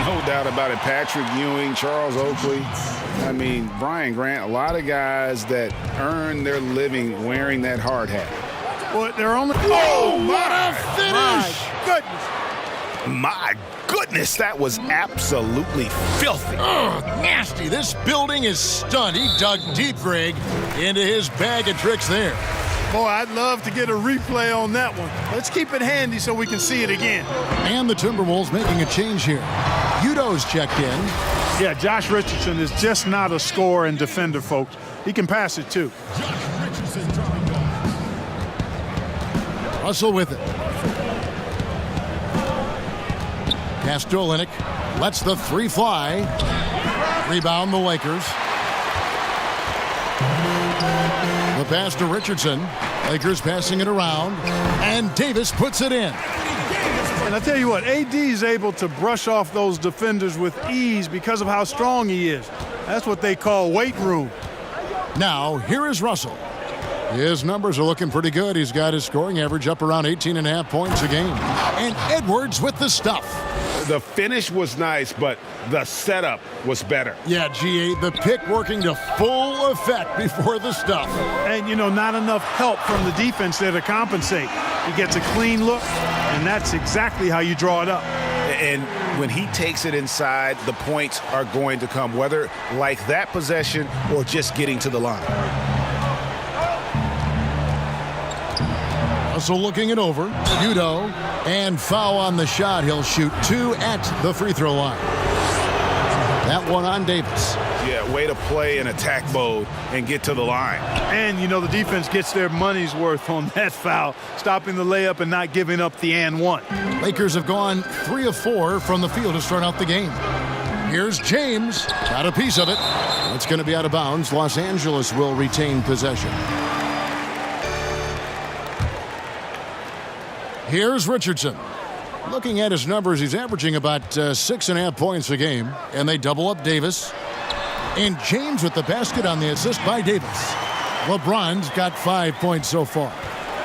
Speaker 4: No doubt about it. Patrick Ewing, Charles Oakley. I mean, Brian Grant, a lot of guys that earn their living wearing that hard hat.
Speaker 7: Well, they're only.
Speaker 1: Oh, what a finish!
Speaker 5: My goodness, that was absolutely filthy.
Speaker 1: Oh, nasty. This building is stunned. He dug deep, Greg, into his bag of tricks there.
Speaker 7: Boy, I'd love to get a replay on that one. Let's keep it handy so we can see it again.
Speaker 1: And the Timberwolves making a change here. Udo's checked in.
Speaker 7: Yeah, Josh Richardson is just not a scorer and defender, folks. He can pass it, too.
Speaker 1: Russell with it. Pass to Olynyk. Lets the 3 fly. Rebound the Lakers. The pass to Richardson. Lakers passing it around. And Davis puts it in.
Speaker 7: And I tell you what, AD is able to brush off those defenders with ease because of how strong he is. That's what they call weight room.
Speaker 1: Now, here is Russell. His numbers are looking pretty good. He's got his scoring average up around 18.5 points a game. And Edwards with the stuff.
Speaker 4: The finish was nice, but the setup was better.
Speaker 1: Yeah, G8, the pick working to full effect before the stuff.
Speaker 7: And, you know, not enough help from the defense there to compensate. He gets a clean look, and that's exactly how you draw it up.
Speaker 5: And when he takes it inside, the points are going to come, whether like that possession or just getting to the line.
Speaker 1: Russell looking it over. Udo. And foul on the shot. He'll shoot 2 at the free throw line. That one on Davis.
Speaker 5: Yeah, way to play in attack mode and get to the line.
Speaker 7: And, you know, the defense gets their money's worth on that foul, stopping the layup and not giving up the and one.
Speaker 1: Lakers have gone 3 of 4 from the field to start out the game. Here's James. Got a piece of it. It's going to be out of bounds. Los Angeles will retain possession. Here's Richardson. Looking at his numbers, he's averaging about 6.5 points a game. And they double up Davis. And James with the basket on the assist by Davis. LeBron's got 5 points so far.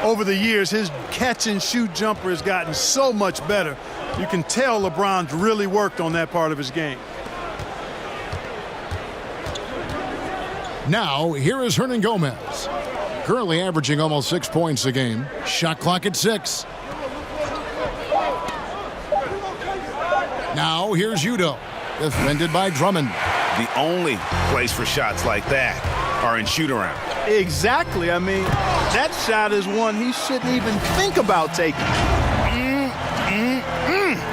Speaker 7: Over the years, his catch-and-shoot jumper has gotten so much better. You can tell LeBron's really worked on that part of his game.
Speaker 1: Now, here is Hernan Gomez. Currently averaging almost 6 points a game. Shot clock at 6. Now, here's Udo. Defended by Drummond.
Speaker 5: The only place for shots like that are in shoot-around.
Speaker 7: Exactly. I mean, that shot is one he shouldn't even think about taking.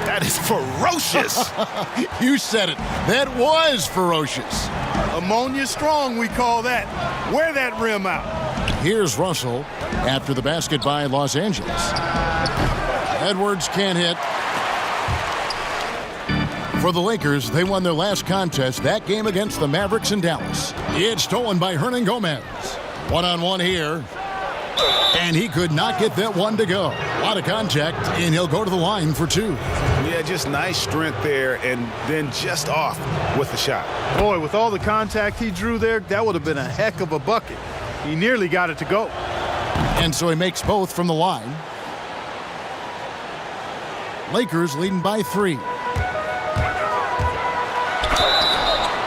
Speaker 5: That is ferocious.
Speaker 1: You said it. That was ferocious.
Speaker 7: Ammonia strong, we call that. Wear that rim out.
Speaker 1: Here's Russell after the basket by Los Angeles. Edwards can't hit. For the Lakers, they won their last contest, that game against the Mavericks in Dallas. It's stolen by Hernan Gomez. One-on-one here. And he could not get that one to go. A lot of contact, and he'll go to the line for 2.
Speaker 5: Yeah, just nice strength there, and then just off with the shot.
Speaker 7: Boy, with all the contact he drew there, that would have been a heck of a bucket. He nearly got it to go.
Speaker 1: And so he makes both from the line. Lakers leading by 3.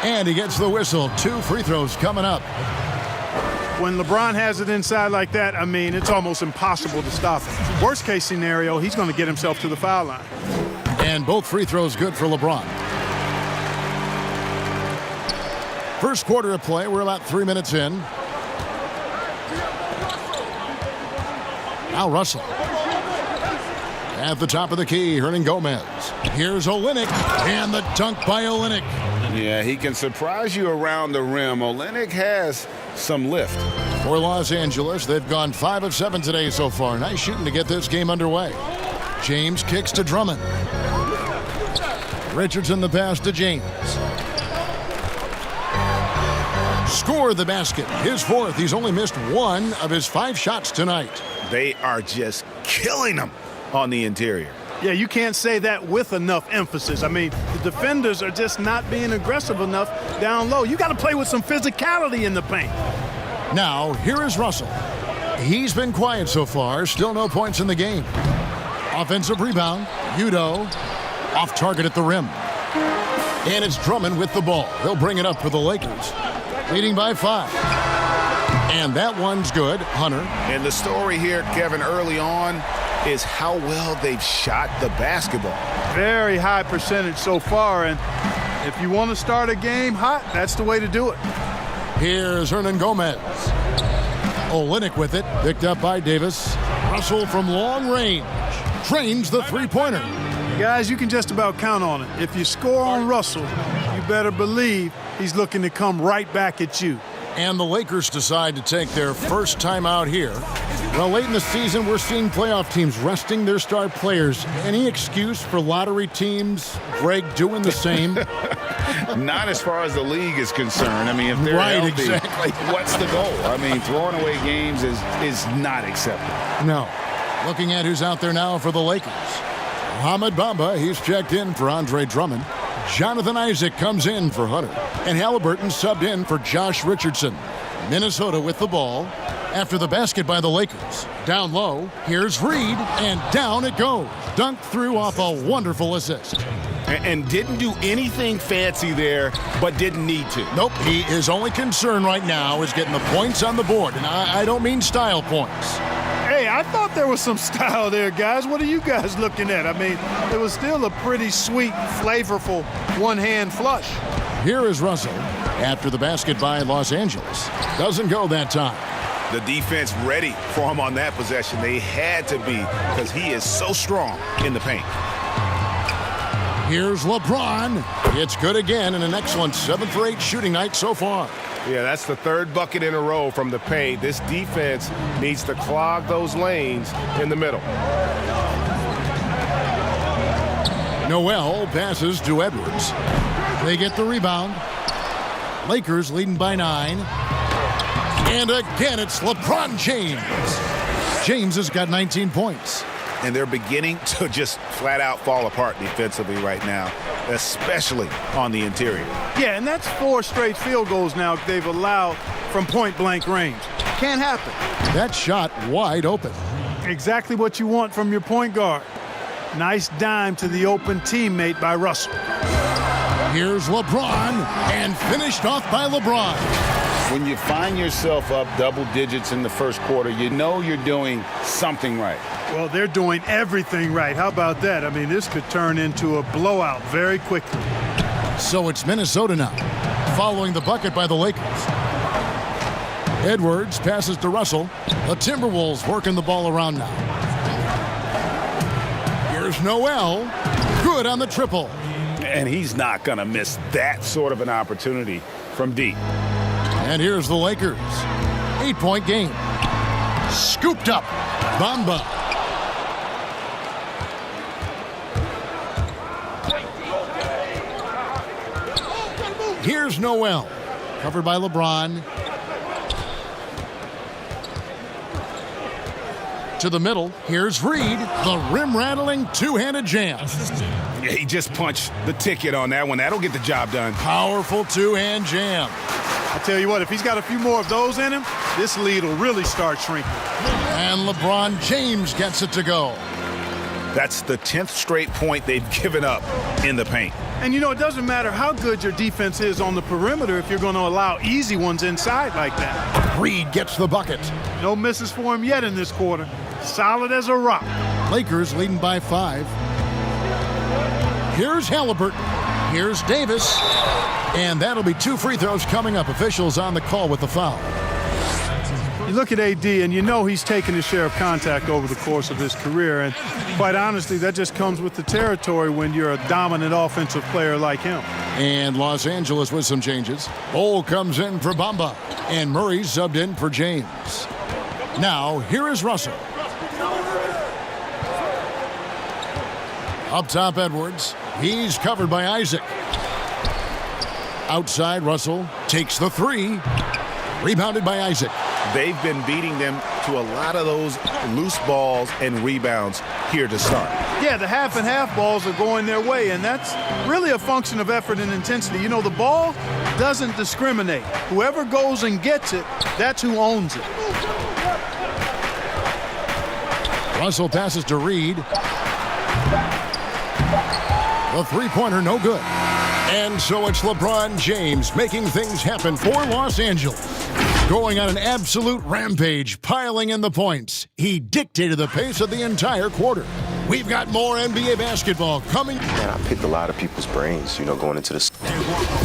Speaker 1: And he gets the whistle. 2 free throws coming up.
Speaker 7: When LeBron has it inside like that, I mean, it's almost impossible to stop him. Worst case scenario, he's going to get himself to the foul line.
Speaker 1: And both free throws good for LeBron. First quarter of play, we're about 3 minutes in. Now Russell. At the top of the key, Hernangomez. Here's Olynyk, and the dunk by Olynyk.
Speaker 4: Yeah, he can surprise you around the rim. Olynyk has some lift.
Speaker 1: For Los Angeles, they've gone 5 of 7 today so far. Nice shooting to get this game underway. James kicks to Drummond. Richardson the pass to James. Score the basket. His 4th. He's only missed 1 of his 5 shots tonight.
Speaker 4: They are just killing him on the interior.
Speaker 7: Yeah, you can't say that with enough emphasis. I mean, the defenders are just not being aggressive enough down low. You got to play with some physicality in the paint.
Speaker 1: Now, here is Russell. He's been quiet so far. Still no points in the game. Offensive rebound. Udoh off target at the rim. And it's Drummond with the ball. He'll bring it up for the Lakers. Leading by 5. And that one's good. Hunter.
Speaker 4: And the story here, Kevin, early on is how well they've shot the basketball.
Speaker 7: Very high percentage so far, and if you want to start a game hot, that's the way to do it.
Speaker 1: Here's Hernangomez. Olynyk with it, picked up by Davis. Russell from long range drains the three-pointer.
Speaker 7: Guys, you can just about count on it. If you score on Russell, you better believe he's looking to come right back at you.
Speaker 1: And the Lakers decide to take their first time out here. Well, late in the season, we're seeing playoff teams resting their star players. Any excuse for lottery teams, Greg, doing the same?
Speaker 4: Not as far as the league is concerned. I mean, if they're healthy,
Speaker 1: exactly.
Speaker 4: What's the goal? I mean, throwing away games is not acceptable.
Speaker 1: No. Looking at who's out there now for the Lakers. Mohamed Bamba, he's checked in for Andre Drummond. Jonathan Isaac comes in for Hunter. And Halliburton subbed in for Josh Richardson. Minnesota with the ball. After the basket by the Lakers. Down low, here's Reed, and down it goes. Dunked through off a wonderful assist.
Speaker 4: And didn't do anything fancy there, but didn't need to.
Speaker 1: Nope, his only concern right now is getting the points on the board. And I don't mean style points.
Speaker 7: Hey, I thought there was some style there, guys. What are you guys looking at? I mean, it was still a pretty sweet, flavorful one-hand flush.
Speaker 1: Here is Russell. After the basket by Los Angeles. Doesn't go that time.
Speaker 4: The defense ready for him on that possession. They had to be because he is so strong in the paint.
Speaker 1: Here's LeBron. It's good again and an excellent 7 for 8 shooting night so far.
Speaker 5: Yeah, that's the 3rd bucket in a row from the paint. This defense needs to clog those lanes in the middle.
Speaker 1: Noel passes to Edwards. They get the rebound. Lakers leading by 9. And again, it's LeBron James. James has got 19 points.
Speaker 4: And they're beginning to just flat out fall apart defensively right now, especially on the interior.
Speaker 7: Yeah, and that's 4 straight field goals now they've allowed from point-blank range. Can't happen.
Speaker 1: That shot wide open.
Speaker 7: Exactly what you want from your point guard. Nice dime to the open teammate by Russell.
Speaker 1: Here's LeBron, and finished off by LeBron.
Speaker 4: When you find yourself up double digits in the first quarter, you know you're doing something right.
Speaker 7: Well, they're doing everything right. How about that? I mean, this could turn into a blowout very quickly.
Speaker 1: So it's Minnesota now, following the bucket by the Lakers. Edwards passes to Russell. The Timberwolves working the ball around now. Here's Noel. Good on the triple.
Speaker 4: And he's not going to miss that sort of an opportunity from deep.
Speaker 1: And here's the Lakers. 8-point game. Scooped up. Bamba. Here's Noel. Covered by LeBron. To the middle. Here's Reed. The rim-rattling two-handed jam.
Speaker 4: Yeah, he just punched the ticket on that one. That'll get the job done.
Speaker 1: Powerful two-hand jam.
Speaker 7: I tell you what, if he's got a few more of those in him, this lead will really start shrinking.
Speaker 1: And LeBron James gets it to go.
Speaker 4: That's the 10th straight point they've given up in the paint.
Speaker 7: And, it doesn't matter how good your defense is on the perimeter if you're going to allow easy ones inside like that.
Speaker 1: Reed gets the bucket.
Speaker 7: No misses for him yet in this quarter. Solid as a rock.
Speaker 1: Lakers leading by 5. Here's Halliburton. Here's Davis. And that'll be 2 free throws coming up. Officials on the call with the foul.
Speaker 7: You look at AD, and he's taken his share of contact over the course of his career. And quite honestly, that just comes with the territory when you're a dominant offensive player like him.
Speaker 1: And Los Angeles with some changes. Bol comes in for Bamba. And Murray subbed in for James. Now, here is Russell. Up top, Edwards. He's covered by Isaac. Outside, Russell takes the 3. Rebounded by Isaac.
Speaker 4: They've been beating them to a lot of those loose balls and rebounds here to start.
Speaker 7: Yeah, the half and half balls are going their way, and that's really a function of effort and intensity. The ball doesn't discriminate. Whoever goes and gets it, that's who owns it.
Speaker 1: Russell passes to Reed. The three-pointer, no good. And so it's LeBron James making things happen for Los Angeles. Going on an absolute rampage, piling in the points. He dictated the pace of the entire quarter. We've got more NBA basketball coming.
Speaker 10: Man, I picked a lot of people's brains, going into this.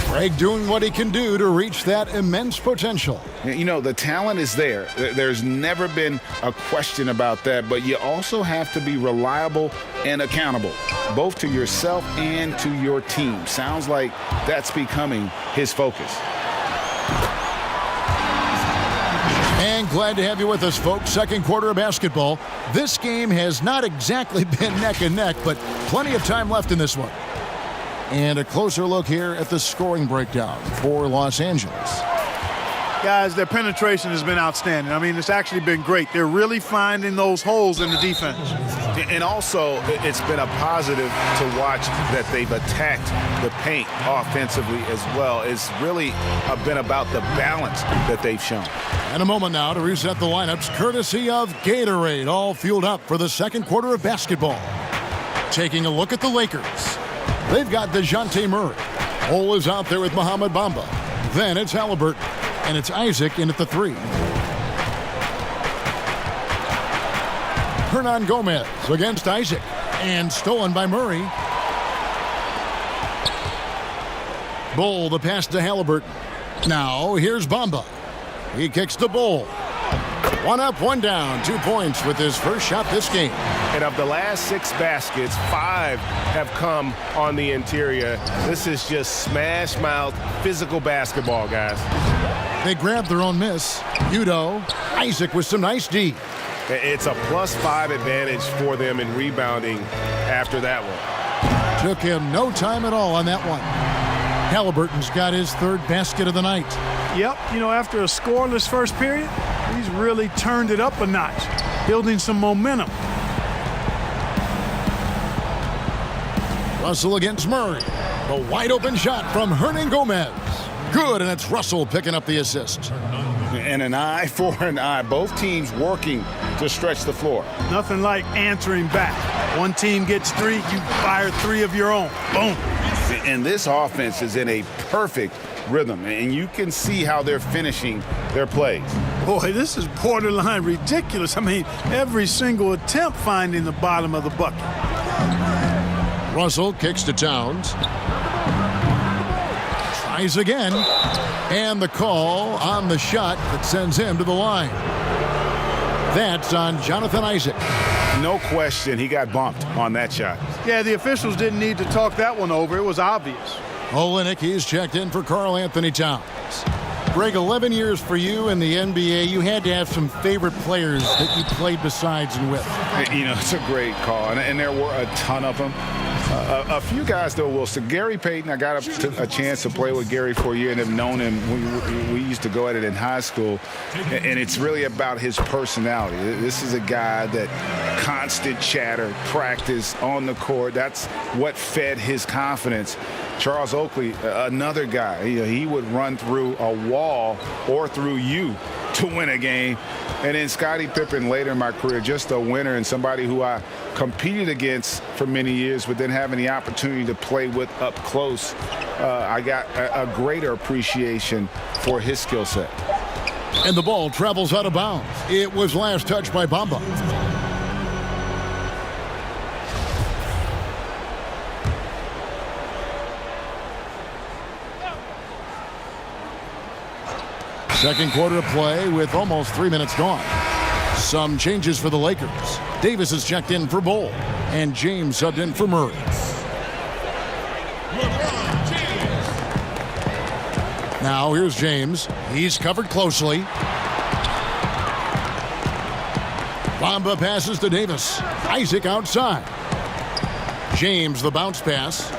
Speaker 1: Greg doing what he can do to reach that immense potential.
Speaker 4: The talent is there. There's never been a question about that, but you also have to be reliable and accountable, both to yourself and to your team. Sounds like that's becoming his focus.
Speaker 1: And glad to have you with us, folks. Second quarter of basketball. This game has not exactly been neck and neck, but plenty of time left in this one. And a closer look here at the scoring breakdown for Los Angeles.
Speaker 7: Guys, their penetration has been outstanding. It's actually been great. They're really finding those holes in the defense.
Speaker 4: And also, it's been a positive to watch that they've attacked the paint offensively as well. It's really been about the balance that they've shown.
Speaker 1: And a moment now to reset the lineups, courtesy of Gatorade, all fueled up for the second quarter of basketball. Taking a look at the Lakers. They've got DeJounte Murray. Bol is out there with Mohamed Bamba. Then it's Halliburton. And it's Isaac in at the 3. Hernan Gomez against Isaac. And stolen by Murray. Bol, the pass to Halliburton. Now, here's Bamba. He kicks to Bol. 1 up, 1 down. 2 points with his first shot this game.
Speaker 5: And of the last 6 baskets, 5 have come on the interior. This is just smash mouth, physical basketball, guys.
Speaker 1: They grabbed their own miss. Udo, Isaac with some nice D.
Speaker 5: It's a +5 advantage for them in rebounding after that one.
Speaker 1: Took him no time at all on that one. Halliburton's got his 3rd basket of the night.
Speaker 7: Yep, after a scoreless first period, he's really turned it up a notch, building some momentum.
Speaker 1: Russell against Murray. The wide open shot from Hernan Gomez. Good, and it's Russell picking up the assist.
Speaker 4: And an eye for an eye. Both teams working to stretch the floor.
Speaker 7: Nothing like answering back. One team gets 3, you fire 3 of your own. Boom.
Speaker 4: And this offense is in a perfect rhythm, and you can see how they're finishing their plays.
Speaker 7: Boy, this is borderline ridiculous. Every single attempt finding the bottom of the bucket.
Speaker 1: Russell kicks to Towns. Tries again. And the call on the shot that sends him to the line. That's on Jonathan Isaac.
Speaker 4: No question, he got bumped on that shot.
Speaker 7: Yeah, the officials didn't need to talk that one over. It was obvious.
Speaker 1: Olynyk, he's checked in for Karl Anthony Towns. Greg, 11 years for you in the NBA. You had to have some favorite players that you played besides and with.
Speaker 4: It's a great call, and there were a ton of them. A few guys, though, Wilson. Gary Payton, I got a chance to play with Gary for a year and have known him. We used to go at it in high school, and it's really about his personality. This is a guy that constant chatter, practice on the court. That's what fed his confidence. Charles Oakley, another guy, he would run through a wall or through you to win a game. And then Scottie Pippen later in my career, just a winner and somebody who I competed against for many years, but then having the opportunity to play with up close, I got a greater appreciation for his skill set.
Speaker 1: And the ball travels out of bounds. It was last touched by Bamba. Second quarter of play with almost 3 minutes gone. Some changes for the Lakers. Davis is checked in for Bol, and James subbed in for Murray. Now here's James. He's covered closely. Bamba passes to Davis. Isaac outside. James the bounce pass.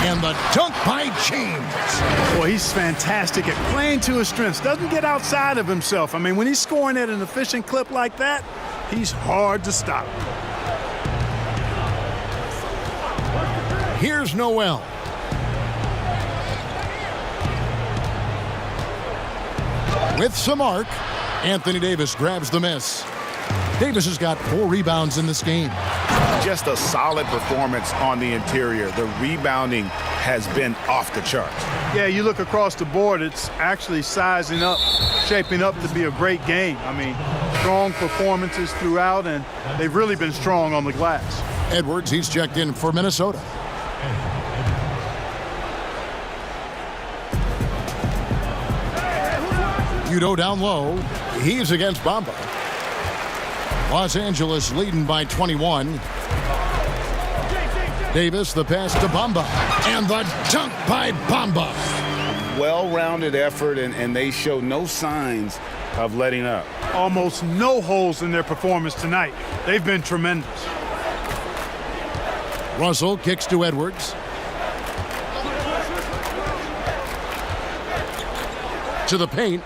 Speaker 1: And the dunk by James.
Speaker 7: Boy, he's fantastic at playing to his strengths. Doesn't get outside of himself. I mean, when he's scoring at an efficient clip like that, he's hard to stop.
Speaker 1: Here's Noel. With some arc, Anthony Davis grabs the miss. Davis has got 4 rebounds in this game.
Speaker 4: Just a solid performance on the interior. The rebounding has been off the charts.
Speaker 7: Yeah, you look across the board, it's actually sizing up, shaping up to be a great game. I mean, strong performances throughout, and they've really been strong on the glass.
Speaker 1: Edwards, he's checked in for Minnesota. Udo down low. He's against Bamba. Los Angeles leading by 21. Davis, the pass to Bamba. And the dunk by Bamba.
Speaker 4: Well-rounded effort, and they show no signs of letting up.
Speaker 7: Almost no holes in their performance tonight. They've been tremendous.
Speaker 1: Russell kicks to Edwards. To the paint.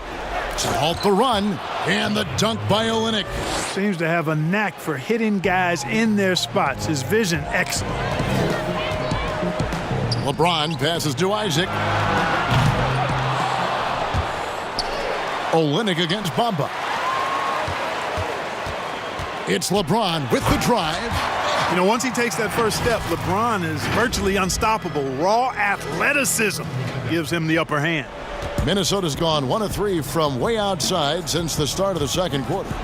Speaker 1: To halt the run. And the dunk by Olynyk.
Speaker 7: Seems to have a knack for hitting guys in their spots. His vision, excellent.
Speaker 1: LeBron passes to Isaac. Olynyk against Bamba. It's LeBron with the drive.
Speaker 7: You know, once he takes that first step, LeBron is virtually unstoppable. Raw athleticism gives him the upper hand.
Speaker 1: Minnesota's gone 1 of 3 from way outside since the start of the second quarter.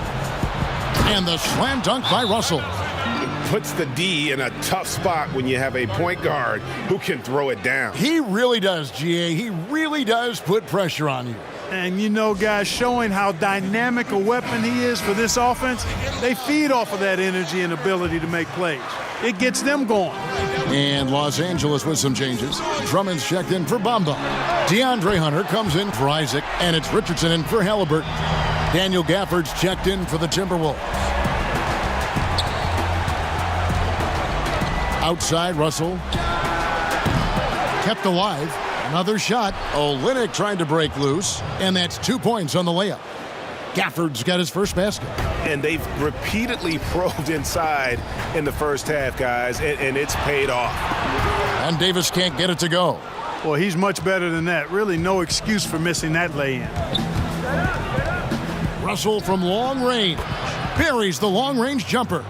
Speaker 1: And the slam dunk by Russell.
Speaker 4: Puts the D in a tough spot when you have a point guard who can throw it down.
Speaker 1: He really does, GA. He really does put pressure on you.
Speaker 7: And you know, guys, showing how dynamic a weapon he is for this offense, they feed off of that energy and ability to make plays. It gets them going.
Speaker 1: And Los Angeles with some changes. Drummond's checked in for Bamba. DeAndre Hunter comes in for Isaac, and it's Richardson in for Halliburton. Daniel Gafford's checked in for the Timberwolves. Outside, Russell. Kept alive. Another shot. Olynyk trying to break loose, and that's 2 points on the layup. Gafford's got his first basket.
Speaker 5: And they've repeatedly probed inside in the first half, guys, and it's paid off.
Speaker 1: And Davis can't get it to go.
Speaker 7: Well, he's much better than that. Really no excuse for missing that lay-in.
Speaker 1: Russell from long range. Buries the long-range jumper.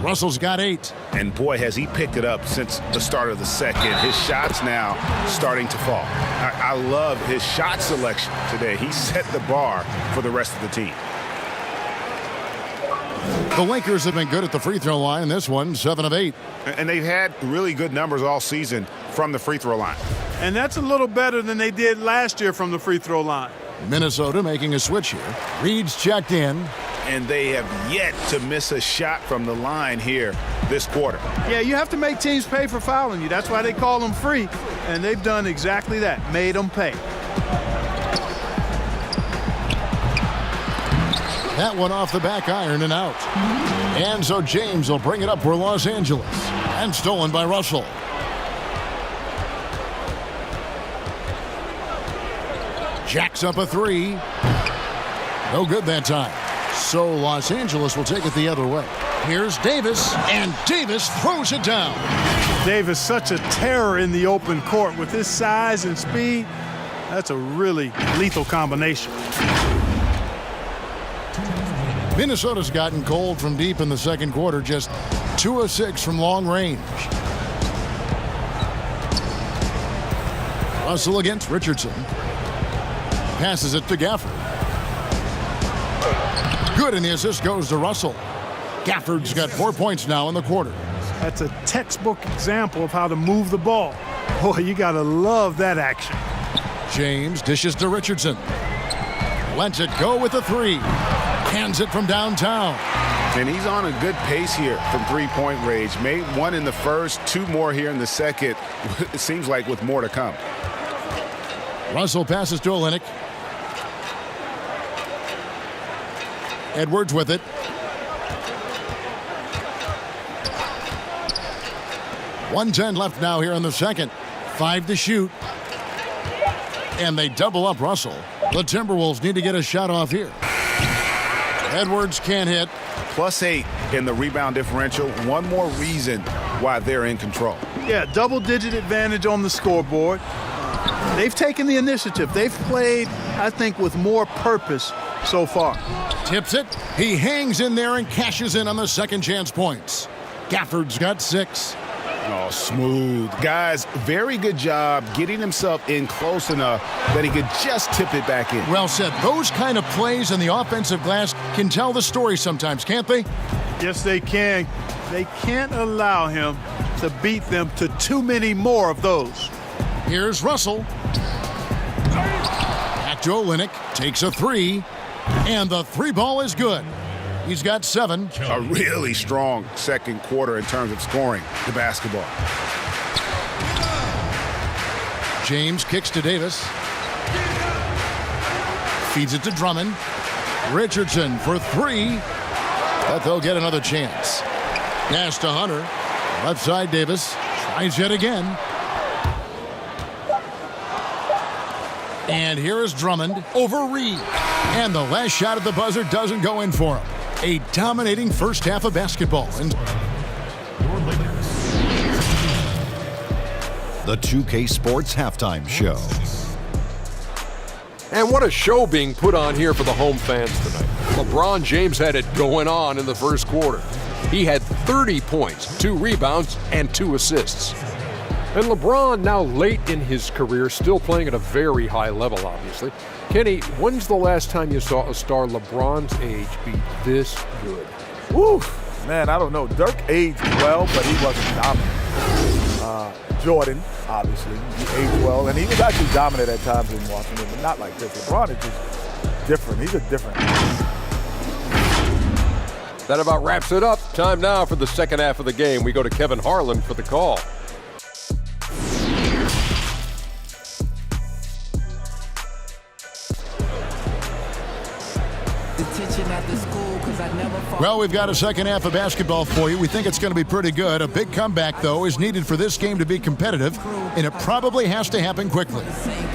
Speaker 1: Russell's got 8.
Speaker 4: And boy, has he picked it up since the start of the second. His shots now starting to fall. I love his shot selection today. He set the bar for the rest of the team.
Speaker 1: The Lakers have been good at the free throw line in this one, 7 of 8.
Speaker 4: And they've had really good numbers all season from the free throw line.
Speaker 7: And that's a little better than they did last year from the free throw line.
Speaker 1: Minnesota making a switch here. Reed's checked in.
Speaker 4: And they have yet to miss a shot from the line here this quarter.
Speaker 7: Yeah, you have to make teams pay for fouling you. That's why they call them free. And they've done exactly that, made them pay.
Speaker 1: That one off the back iron and out. And so James will bring it up for Los Angeles. And stolen by Russell. Jacks up a 3. No good that time. So Los Angeles will take it the other way. Here's Davis, and Davis throws it down.
Speaker 7: Davis, such a terror in the open court with his size and speed. That's a really lethal combination.
Speaker 1: Minnesota's gotten cold from deep in the second quarter, just 2 of 6 from long range. Russell against Richardson. Passes it to Gafford. Good, and the assist goes to Russell. Gafford's got 4 points now in the quarter.
Speaker 7: That's a textbook example of how to move the ball. Boy, you got to love that action.
Speaker 1: James dishes to Richardson. Lets it go with a 3. Hands it from downtown.
Speaker 4: And he's on a good pace here from three-point range. Made 1 in the first, 2 more here in the second. It seems like with more to come.
Speaker 1: Russell passes to Olynyk. Edwards with it. .110 left now here in the second. 5 to shoot. And they double up Russell. The Timberwolves need to get a shot off here. Edwards can't hit.
Speaker 4: +8 in the rebound differential. One more reason why they're in control.
Speaker 7: Yeah, double-digit advantage on the scoreboard. They've taken the initiative. They've played, I think, with more purpose so far.
Speaker 1: Tips it. He hangs in there and cashes in on the second chance points. Gafford's got 6.
Speaker 4: Oh, smooth. Guys, very good job getting himself in close enough that he could just tip it back in.
Speaker 1: Well said. Those kind of plays in the offensive glass can tell the story sometimes, can't they?
Speaker 7: Yes, they can. They can't allow him to beat them to too many more of those.
Speaker 1: Here's Russell. Back to Olynyk. Takes a 3. And the 3 ball is good. He's got 7.
Speaker 4: A really strong second quarter in terms of scoring the basketball.
Speaker 1: James kicks to Davis. Feeds it to Drummond. Richardson for 3. But they'll get another chance. Pass to Hunter. Left side Davis. Tries yet again. And here is Drummond over Reed. And the last shot at the buzzer doesn't go in for him. A dominating first half of basketball.
Speaker 6: The 2K Sports Halftime Show.
Speaker 2: And what a show being put on here for the home fans tonight. LeBron James had it going on in the first quarter. He had 30 points, 2 rebounds, and 2 assists. And LeBron, now late in his career, still playing at a very high level, obviously. Kenny, when's the last time you saw a star LeBron's age be this good?
Speaker 3: Woo, man, I don't know. Dirk aged well, but he wasn't dominant. Jordan, obviously, he aged well, and he was actually dominant at times in Washington, but not like this. LeBron is just different. He's a different.
Speaker 2: That about wraps it up. Time now for the second half of the game. We go to Kevin Harlan for the call.
Speaker 1: Well, we've got a second half of basketball for you. We think it's going to be pretty good. A big comeback, though, is needed for this game to be competitive, and it probably has to happen quickly.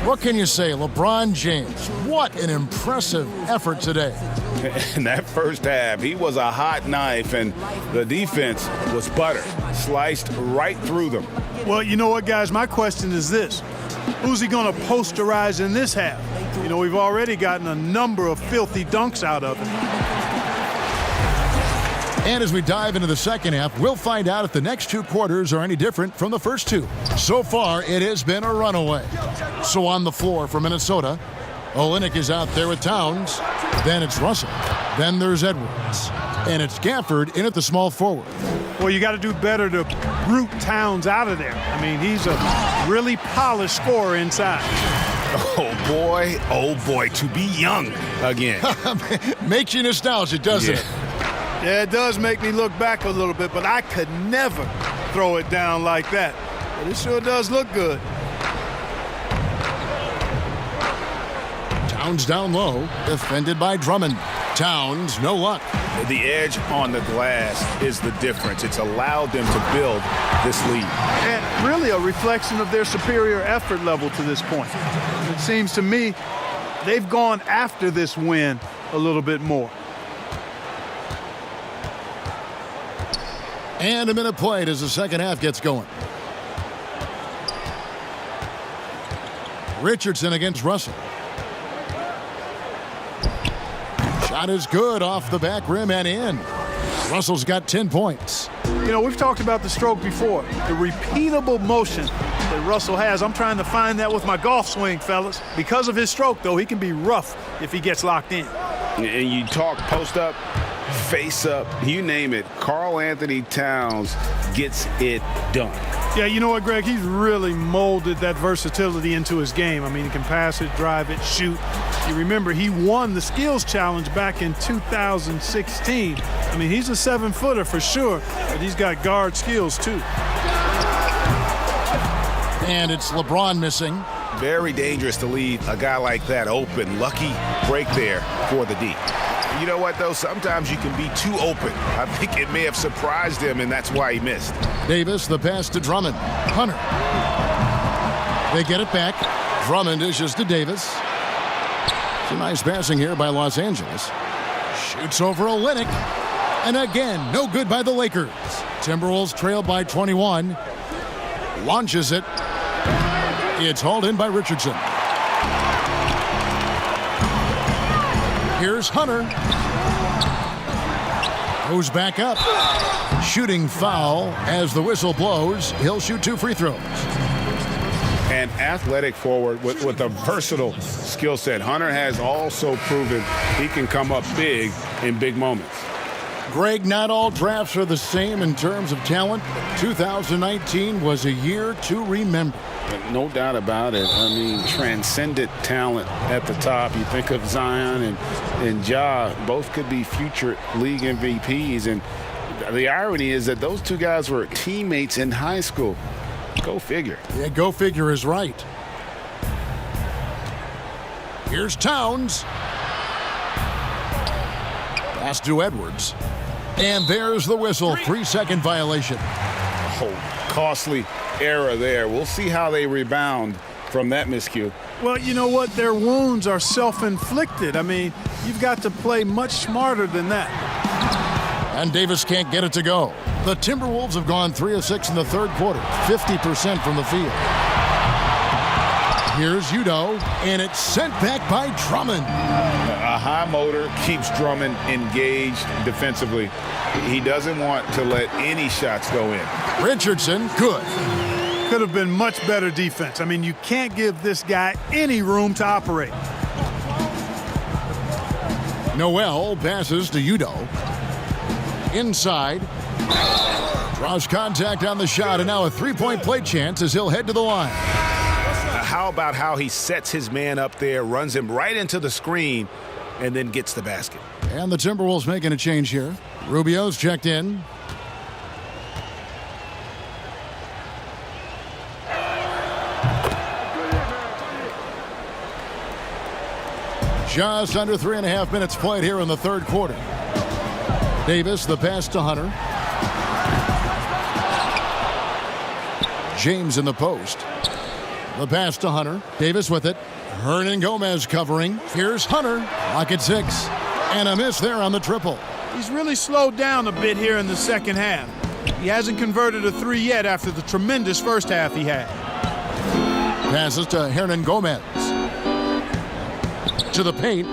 Speaker 1: What can you say? LeBron James, what an impressive effort today.
Speaker 4: In that first half, he was a hot knife, and the defense was butter, sliced right through them.
Speaker 7: Well, you know what, guys? My question is this. Who's he going to posterize in this half? You know, we've already gotten a number of filthy dunks out of him.
Speaker 1: And as we dive into the second half, we'll find out if the next 2 quarters are any different from the first 2. So far, it has been a runaway. So on the floor for Minnesota, Olynyk is out there with Towns. Then it's Russell. Then there's Edwards. And it's Gafford in at the small forward.
Speaker 7: Well, you got to do better to root Towns out of there. I mean, he's a really polished scorer inside.
Speaker 4: Oh boy, to be young again.
Speaker 1: Makes you nostalgic, doesn't it?
Speaker 7: Yeah, it does make me look back a little bit, but I could never throw it down like that. But it sure does look good.
Speaker 1: Towns down low, defended by Drummond. Towns, no luck.
Speaker 4: The edge on the glass is the difference. It's allowed them to build this lead.
Speaker 7: And really a reflection of their superior effort level to this point. It seems to me they've gone after this win a little bit more.
Speaker 1: And a minute played as the second half gets going. Richardson against Russell. Shot is good off the back rim and in. Russell's got 10 points.
Speaker 7: You know, we've talked about the stroke before. The repeatable motion that Russell has. I'm trying to find that with my golf swing, fellas. Because of his stroke, though, he can be rough if he gets locked in.
Speaker 4: And you talk post up, face up, you name it. Karl Anthony Towns gets it done.
Speaker 7: Yeah, you know what, Greg? He's really molded that versatility into his game. I mean, he can pass it, drive it, shoot. You remember, he won the skills challenge back in 2016. I mean, he's a 7-footer for sure, but he's got guard skills too.
Speaker 1: And it's LeBron missing.
Speaker 5: Very dangerous to leave a guy like that open. Lucky break there for the D. You know what, though? Sometimes you can be too open. I think it may have surprised him, and that's why he missed.
Speaker 1: Davis, the pass to Drummond. Hunter. They get it back. Drummond dishes to Davis. Some nice passing here by Los Angeles. Shoots over Olynyk. And again, no good by the Lakers. Timberwolves trail by 21. Launches it. It's hauled in by Richardson. Here's Hunter. Goes back up. Shooting foul as the whistle blows. He'll shoot 2 free throws.
Speaker 4: An athletic forward with a versatile skill set. Hunter has also proven he can come up big in big moments.
Speaker 1: Greg, not all drafts are the same in terms of talent. 2019 was a year to remember.
Speaker 4: No doubt about it. I mean, transcendent talent at the top. You think of Zion and Ja, both could be future league MVPs. And the irony is that those two guys were teammates in high school. Go figure.
Speaker 1: Yeah, go figure is right. Here's Towns. Pass to Edwards. And there's the whistle. 3-second violation.
Speaker 4: Oh, costly error there. We'll see how they rebound from that miscue.
Speaker 7: Well, you know what? Their wounds are self-inflicted. I mean, you've got to play much smarter than that.
Speaker 1: And Davis can't get it to go. The Timberwolves have gone 3 of 6 in the third quarter, 50% from the field. Here's Udoh, and it's sent back by Drummond.
Speaker 4: A high motor keeps Drummond engaged defensively. He doesn't want to let any shots go in.
Speaker 1: Richardson, good.
Speaker 7: Could have been much better defense. I mean, you can't give this guy any room to operate.
Speaker 1: Noel passes to Udoh. Inside. Draws contact on the shot, and now a three-point play chance as he'll head to the line.
Speaker 5: How about how he sets his man up there, runs him right into the screen, and then gets the basket.
Speaker 1: And the Timberwolves making a change here. Rubio's checked in. Just under 3.5 minutes played here in the third quarter. Davis, the pass to Hunter. James in the post. The pass to Hunter. Davis with it. Hernangomez covering. Here's Hunter. Lock at 6. And a miss there on the triple.
Speaker 7: He's really slowed down a bit here in the second half. He hasn't converted a 3 yet after the tremendous first half he had.
Speaker 1: Passes to Hernangomez. To the paint.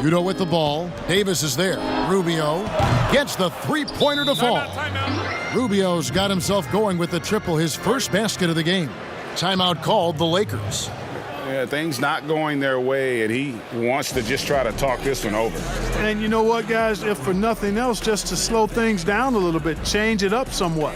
Speaker 1: Udoh with the ball. Davis is there. Rubio gets the three-pointer to fall. Rubio's got himself going with the triple, his first basket of the game. Timeout called the Lakers.
Speaker 4: Yeah, things not going their way, and he wants to just try to talk this one over.
Speaker 7: And you know what, guys? If for nothing else, just to slow things down a little bit, change it up somewhat.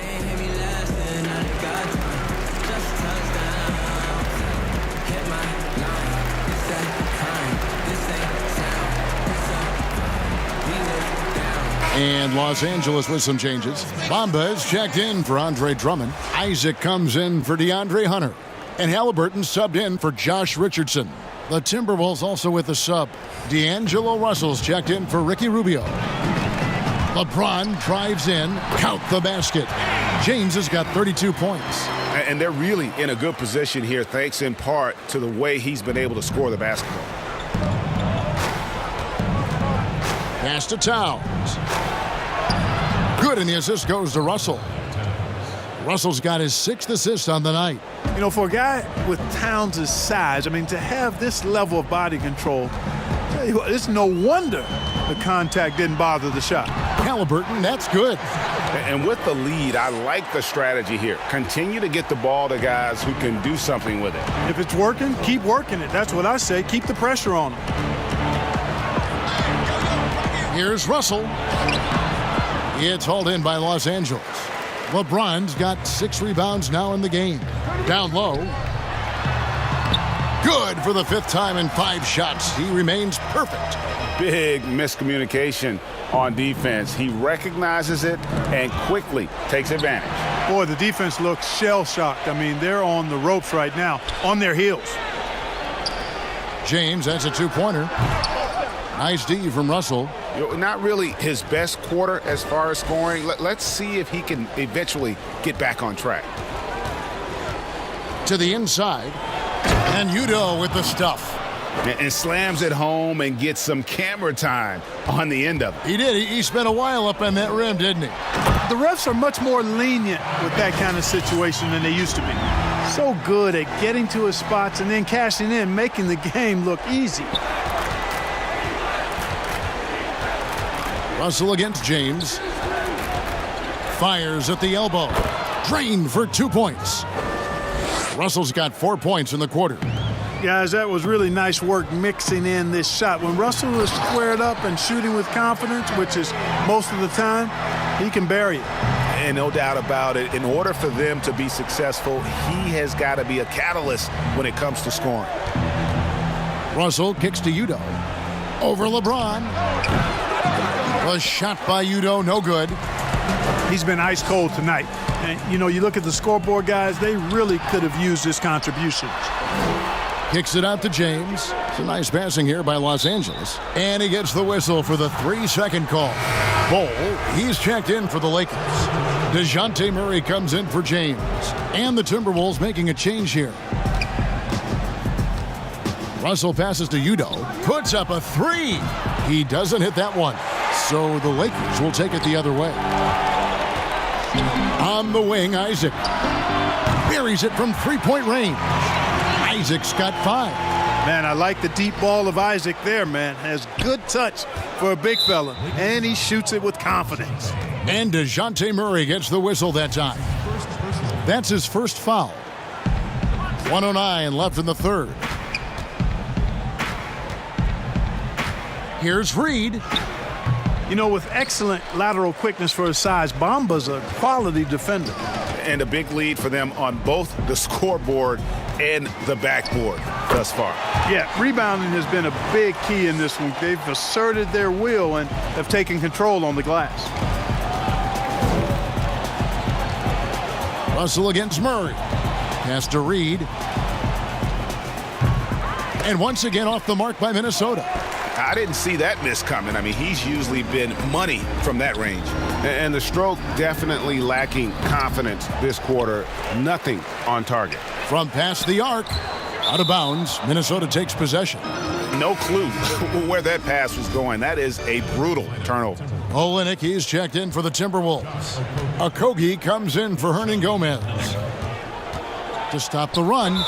Speaker 1: And Los Angeles with some changes. Bamba is checked in for Andre Drummond. Isaac comes in for DeAndre Hunter. And Halliburton subbed in for Josh Richardson. The Timberwolves also with a sub. D'Angelo Russell's checked in for Ricky Rubio. LeBron drives in. Count the basket. James has got 32 points.
Speaker 5: And they're really in a good position here, thanks in part to the way he's been able to score the basketball.
Speaker 1: Pass to Towns. Good, and the assist goes to Russell. Russell's got his 6th assist on the night.
Speaker 7: You know, for a guy with Towns' size, I mean, to have this level of body control, it's no wonder the contact didn't bother the shot.
Speaker 1: Halliburton, that's good.
Speaker 4: And with the lead, I like the strategy here. Continue to get the ball to guys who can do something with it.
Speaker 7: If it's working, keep working it. That's what I say. Keep the pressure on him.
Speaker 1: Here's Russell. It's hauled in by Los Angeles. LeBron's got 6 rebounds now in the game. Down low. Good for the 5th time in 5 shots. He remains perfect.
Speaker 4: Big miscommunication on defense. He recognizes it and quickly takes advantage.
Speaker 7: Boy, the defense looks shell-shocked. I mean, they're on the ropes right now, on their heels.
Speaker 1: James, that's a 2-pointer. Nice D from Russell.
Speaker 4: Not really his best quarter as far as scoring. Let's see if he can eventually get back on track.
Speaker 1: To the inside. And Udoh with the stuff.
Speaker 4: And slams it home and gets some camera time on the end of it.
Speaker 1: He did. He spent a while up on that rim, didn't he?
Speaker 7: The refs are much more lenient with that kind of situation than they used to be. So good at getting to his spots and then cashing in, making the game look easy.
Speaker 1: Russell against James. Fires at the elbow. Drained for 2 points. Russell's got 4 points in the quarter.
Speaker 7: Guys, that was really nice work mixing in this shot. When Russell is squared up and shooting with confidence, which is most of the time, he can bury it.
Speaker 4: And no doubt about it, in order for them to be successful, he has got to be a catalyst when it comes to scoring.
Speaker 1: Russell kicks to Udoh. Over LeBron. A shot by Udoh, no good.
Speaker 7: He's been ice cold tonight. And, you know, you look at the scoreboard, guys, they really could have used his contributions.
Speaker 1: Kicks it out to James. It's a nice passing here by Los Angeles. And he gets the whistle for the 3-second call. Bol, he's checked in for the Lakers. DeJounte Murray comes in for James. And the Timberwolves making a change here. Russell passes to Udoh. Puts up a 3. He doesn't hit that one. So the Lakers will take it the other way. On the wing, Isaac. Buries it from 3-point range. Isaac's got 5.
Speaker 7: Man, I like the deep ball of Isaac there, man. Has good touch for a big fella. And he shoots it with confidence.
Speaker 1: And DeJounte Murray gets the whistle that time. That's his first foul. 1:09 left in the third. Here's Reed.
Speaker 7: You know, with excellent lateral quickness for his size, Bamba's a quality defender.
Speaker 4: And a big lead for them on both the scoreboard and the backboard thus far.
Speaker 7: Yeah, rebounding has been a big key in this one. They've asserted their will and have taken control on the glass.
Speaker 1: Russell against Murray. Pass to Reed. And once again off the mark by Minnesota.
Speaker 4: I didn't see that miss coming. I mean, he's usually been money from that range. And the stroke definitely lacking confidence this quarter. Nothing on target.
Speaker 1: From past the arc, out of bounds, Minnesota takes possession.
Speaker 4: No clue where that pass was going. That is a brutal turnover.
Speaker 1: Olynyk, he's checked in for the Timberwolves. Okogie comes in for Hernan Gomez. To stop the run,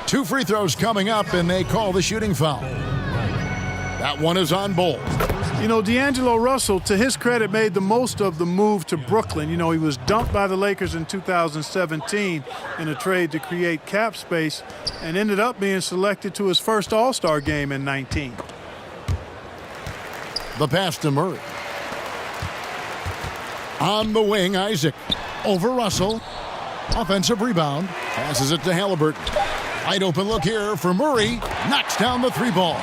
Speaker 1: 2 free throws coming up, and they call the shooting foul. That one is on Bol.
Speaker 7: You know, D'Angelo Russell, to his credit, made the most of the move to Brooklyn. You know, he was dumped by the Lakers in 2017 in a trade to create cap space and ended up being selected to his first All-Star game in 19.
Speaker 1: The pass to Murray. On the wing, Isaac. Over Russell. Offensive rebound. Passes it to Halliburton. Wide open look here for Murray. Knocks down the 3-ball.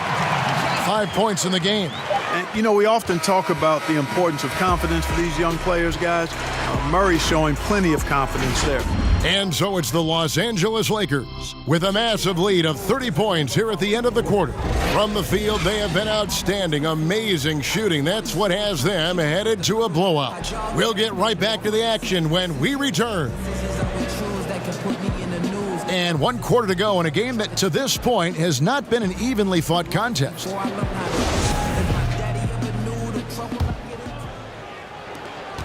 Speaker 1: 5 points in the game.
Speaker 7: And, you know, we often talk about the importance of confidence for these young players, guys. Murray's showing plenty of confidence there.
Speaker 1: And so it's the Los Angeles Lakers with a massive lead of 30 points here at the end of the quarter. From the field, they have been outstanding, amazing shooting. That's what has them headed to a blowout. We'll get right back to the action when we return. And 1 quarter to go in a game that to this point has not been an evenly fought contest.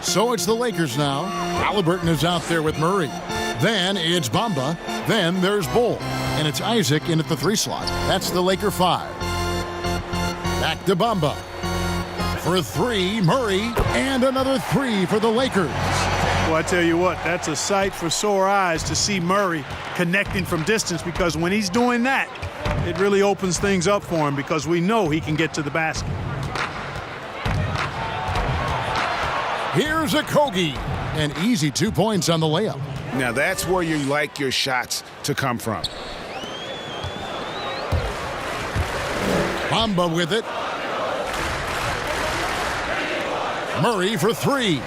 Speaker 1: So it's the Lakers now. Halliburton is out there with Murray. Then it's Bamba. Then there's Bull. And it's Isaac in at the 3 slot. That's the Laker 5. Back to Bamba. For 3, Murray. And another 3 for the Lakers.
Speaker 7: Well, I tell you what, that's a sight for sore eyes to see Murray connecting from distance, because when he's doing that, it really opens things up for him, because we know he can get to the basket.
Speaker 1: Here's Okogie. An easy 2 points on the layup.
Speaker 4: Now that's where you like your shots to come from.
Speaker 1: Bamba with it. Murray for 3.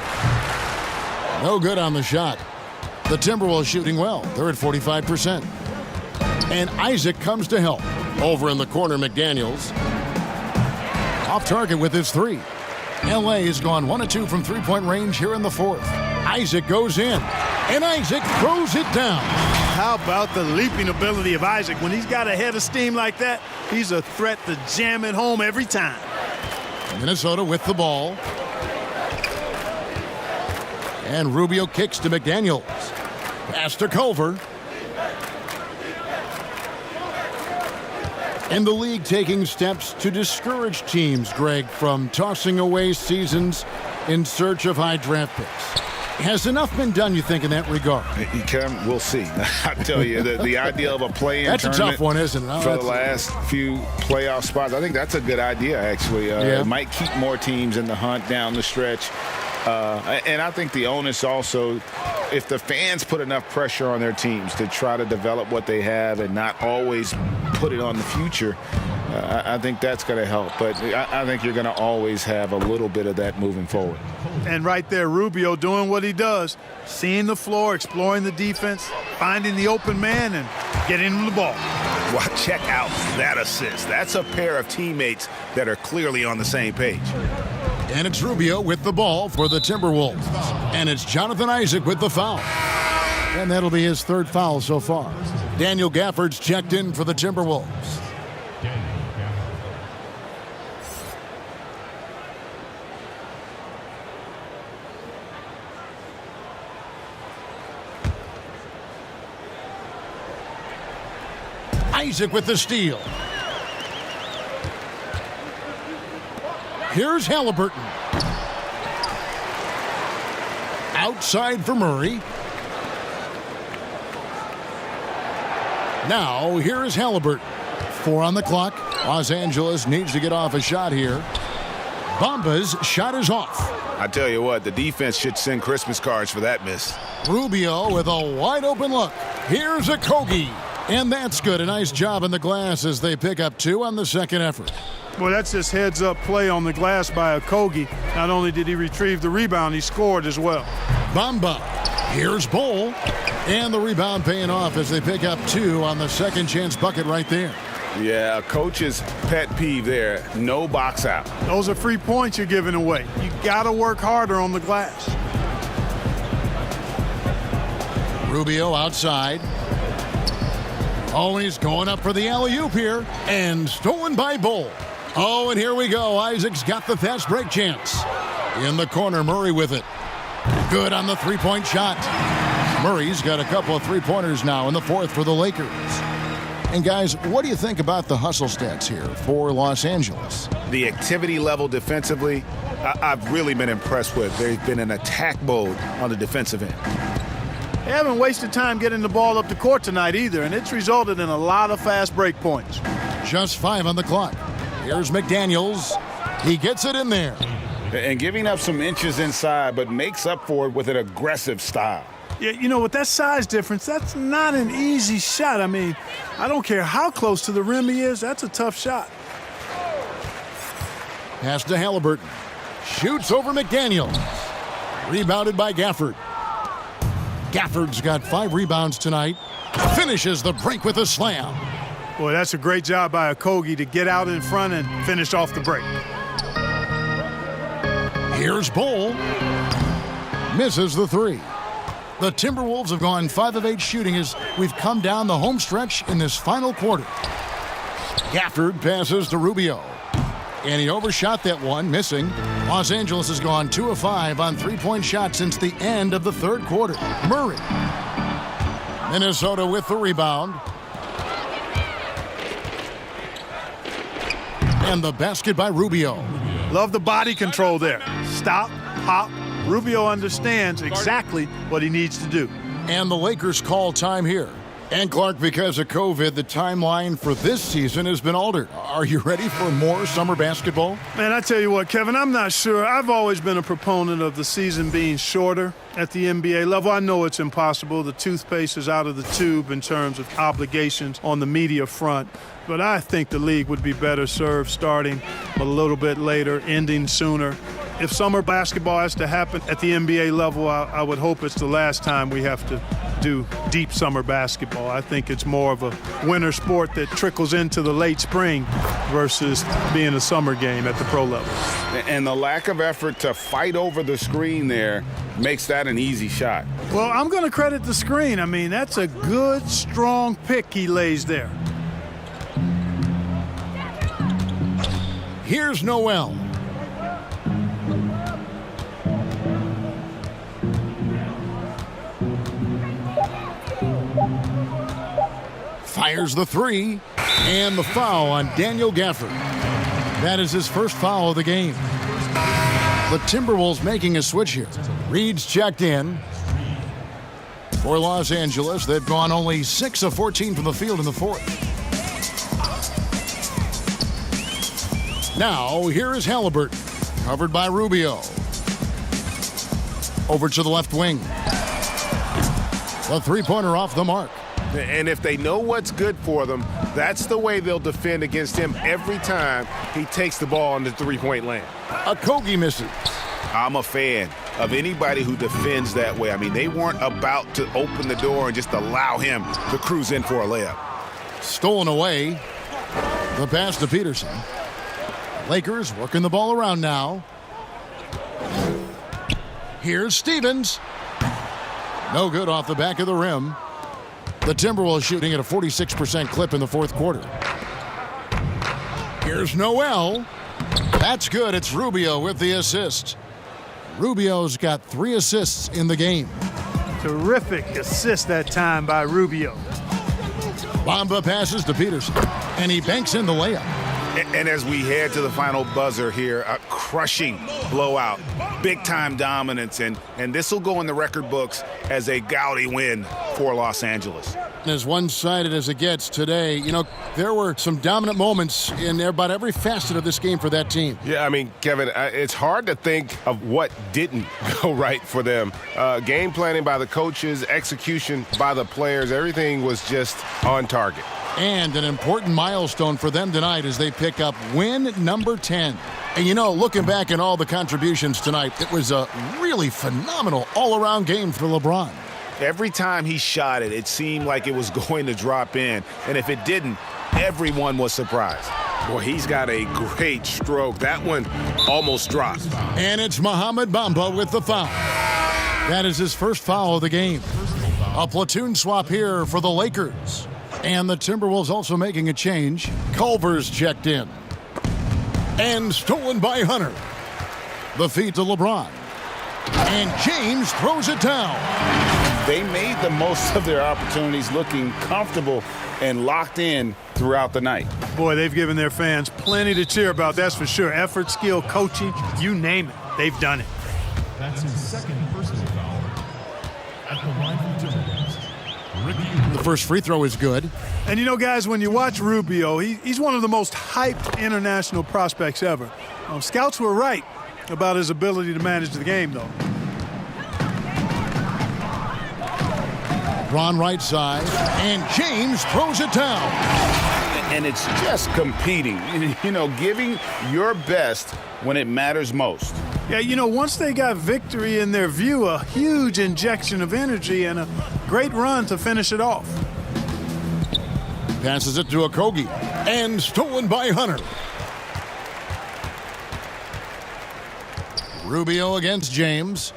Speaker 1: No good on the shot. The Timberwolves shooting well. They're at 45%. And Isaac comes to help. Over in the corner, McDaniels. Off target with his 3. L.A. has gone 1 of 2 from three-point range here in the 4th. Isaac goes in. And Isaac throws it down.
Speaker 7: How about the leaping ability of Isaac? When he's got a head of steam like that, he's a threat to jam it home every time.
Speaker 1: Minnesota with the ball. And Rubio kicks to McDaniels. Pass to Culver. And the league taking steps to discourage teams, Greg, from tossing away seasons in search of high draft picks. Has enough been done, you think, in that regard?
Speaker 4: We'll see. I tell you, the idea of a play-in
Speaker 1: That's a
Speaker 4: tournament
Speaker 1: tough one, isn't it?
Speaker 4: for the last few playoff spots, I think that's a good idea, actually. It might keep more teams in the hunt down the stretch. And I think the onus also, if the fans put enough pressure on their teams to try to develop what they have and not always put it on the future, I think that's going to help. But I think you're going to always have a little bit of that moving forward.
Speaker 7: And right there, Rubio doing what he does, seeing the floor, exploring the defense, finding the open man, and getting him the ball.
Speaker 4: Well, check out that assist. That's a pair of teammates that are clearly on the same page.
Speaker 1: And it's Rubio with the ball for the Timberwolves. And it's Jonathan Isaac with the foul. And that'll be his 3rd foul so far. Daniel Gafford's checked in for the Timberwolves. Isaac with the steal. Here's Halliburton. Outside for Murray. Now, here is Halliburton. 4 on the clock. Los Angeles needs to get off a shot here. Bamba's shot is off.
Speaker 4: I tell you what, the defense should send Christmas cards for that miss.
Speaker 1: Rubio with a wide open look. Here's Okogie. And that's good. A nice job in the glass as they pick up 2 on the second effort.
Speaker 7: Well, that's just heads-up play on the glass by Okogie. Not only did he retrieve the rebound, he scored as well.
Speaker 1: Bamba. Here's Bull. And the rebound paying off as they pick up 2 on the second chance bucket right there.
Speaker 4: Yeah, coach's pet peeve there. No box out.
Speaker 7: Those are free points you're giving away. You got to work harder on the glass.
Speaker 1: Rubio outside. Oh, he's going up for the alley-oop here. And stolen by Bull. Oh, and here we go. Isaac's got the fast break chance. In the corner, Murray with it. Good on the three-point shot. Murray's got a couple of three-pointers now in the 4th for the Lakers. And, guys, what do you think about the hustle stats here for Los Angeles?
Speaker 4: The activity level defensively, I've really been impressed with. They've been an attack mode on the defensive end.
Speaker 7: They haven't wasted time getting the ball up the court tonight either, and it's resulted in a lot of fast break points.
Speaker 1: Just 5 on the clock. Here's McDaniels. He gets it in there.
Speaker 4: And giving up some inches inside, but makes up for it with an aggressive style.
Speaker 7: Yeah, you know, with that size difference, that's not an easy shot. I mean, I don't care how close to the rim he is, that's a tough shot.
Speaker 1: Pass to Halliburton. Shoots over McDaniels. Rebounded by Gafford. Gafford's got 5 rebounds tonight. Finishes the break with a slam.
Speaker 7: Boy, that's a great job by Okogie to get out in front and finish off the break.
Speaker 1: Here's Bull. Misses the 3. The Timberwolves have gone 5 of 8 shooting as we've come down the home stretch in this final quarter. Gafford passes to Rubio. And he overshot that one, missing. Los Angeles has gone 2 of 5 on three-point shots since the end of the third quarter. Murray. Minnesota with the rebound. And the basket by Rubio.
Speaker 7: Love the body control there. Stop, hop. Rubio understands exactly what he needs to do.
Speaker 1: And the Lakers call time here. And Clark, because of COVID, the timeline for this season has been altered. Are you ready for more summer basketball?
Speaker 7: Man, I tell you what, Kevin, I'm not sure. I've always been a proponent of the season being shorter at the NBA level. I know it's impossible. The toothpaste is out of the tube in terms of obligations on the media front. But I think the league would be better served starting a little bit later, ending sooner. If summer basketball has to happen at the NBA level, I would hope it's the last time we have to do deep summer basketball. I think it's more of a winter sport that trickles into the late spring versus being a summer game at the pro level.
Speaker 4: And the lack of effort to fight over the screen there makes that an easy shot.
Speaker 7: Well, I'm going to credit the screen. I mean, that's a good, strong pick he lays there.
Speaker 1: Here's Noel. Fires the three, and the foul on Daniel Gafford. That is his first foul of the game. The Timberwolves making a switch here. Reed's checked in. For Los Angeles, they've gone only 6 of 14 from the field in the fourth. Now, here is Halliburton, covered by Rubio. Over to the left wing. The three-pointer off the mark.
Speaker 5: And if they know what's good for them, that's the way they'll defend against him every time he takes the ball in the three-point land.
Speaker 1: Okogie misses.
Speaker 4: I'm a fan of anybody who defends that way. I mean, they weren't about to open the door and just allow him to cruise in for a layup.
Speaker 1: Stolen away. The pass to Peterson. Lakers working the ball around now. Here's Stevens. No good off the back of the rim. The Timberwolves shooting at a 46% clip in the fourth quarter. Here's Noel. That's good. It's Rubio with the assist. Rubio's got 3 assists in the game.
Speaker 7: Terrific assist that time by Rubio.
Speaker 1: Bamba passes to Peterson, and he banks in the layup.
Speaker 4: And as we head to the final buzzer here, a crushing blowout, big-time dominance, and this will go in the record books as a gaudy win for Los Angeles.
Speaker 1: As one-sided as it gets today, you know, there were some dominant moments in about every facet of this game for that team.
Speaker 5: Yeah, I mean, Kevin, it's hard to think of what didn't go right for them. Game planning by the coaches, execution by the players, everything was just on target.
Speaker 1: And an important milestone for them tonight as they pick up win number 10. And you know, looking back at all the contributions tonight, it was a really phenomenal all-around game for LeBron.
Speaker 4: Every time he shot it, it seemed like it was going to drop in. And if it didn't, everyone was surprised. Boy, he's got a great stroke. That one almost dropped.
Speaker 1: And it's Mohamed Bamba with the foul. That is his first foul of the game. A platoon swap here for the Lakers. And the Timberwolves also making a change. Culver's checked in. And stolen by Hunter. The feed to LeBron. And James throws it down.
Speaker 4: They made the most of their opportunities, looking comfortable and locked in throughout the night.
Speaker 7: Boy, they've given their fans plenty to cheer about, that's for sure. Effort, skill, coaching, you name it, they've done it.
Speaker 11: That's his second personal foul. At the line from Timberwolves,
Speaker 1: the first free throw is good.
Speaker 7: And you know, guys, when you watch Rubio, he's one of the most hyped international prospects ever. Scouts were right about his ability to manage the game, though.
Speaker 1: Ron right side, and James throws it down.
Speaker 4: And it's just competing, you know, giving your best when it matters most.
Speaker 7: Yeah, you know, once they got victory in their view, a huge injection of energy and a great run to finish it off.
Speaker 1: Passes it to Okogie, and stolen by Hunter. Rubio against James.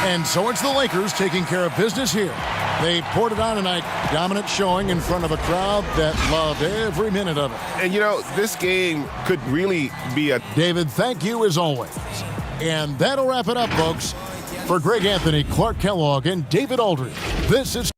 Speaker 1: And so it's the Lakers taking care of business here. They poured it on tonight. Dominant showing in front of a crowd that loved every minute of it.
Speaker 5: And, this game could really be a...
Speaker 1: David, thank you as always. And that'll wrap it up, folks. For Greg Anthony, Clark Kellogg, and David Aldridge, this is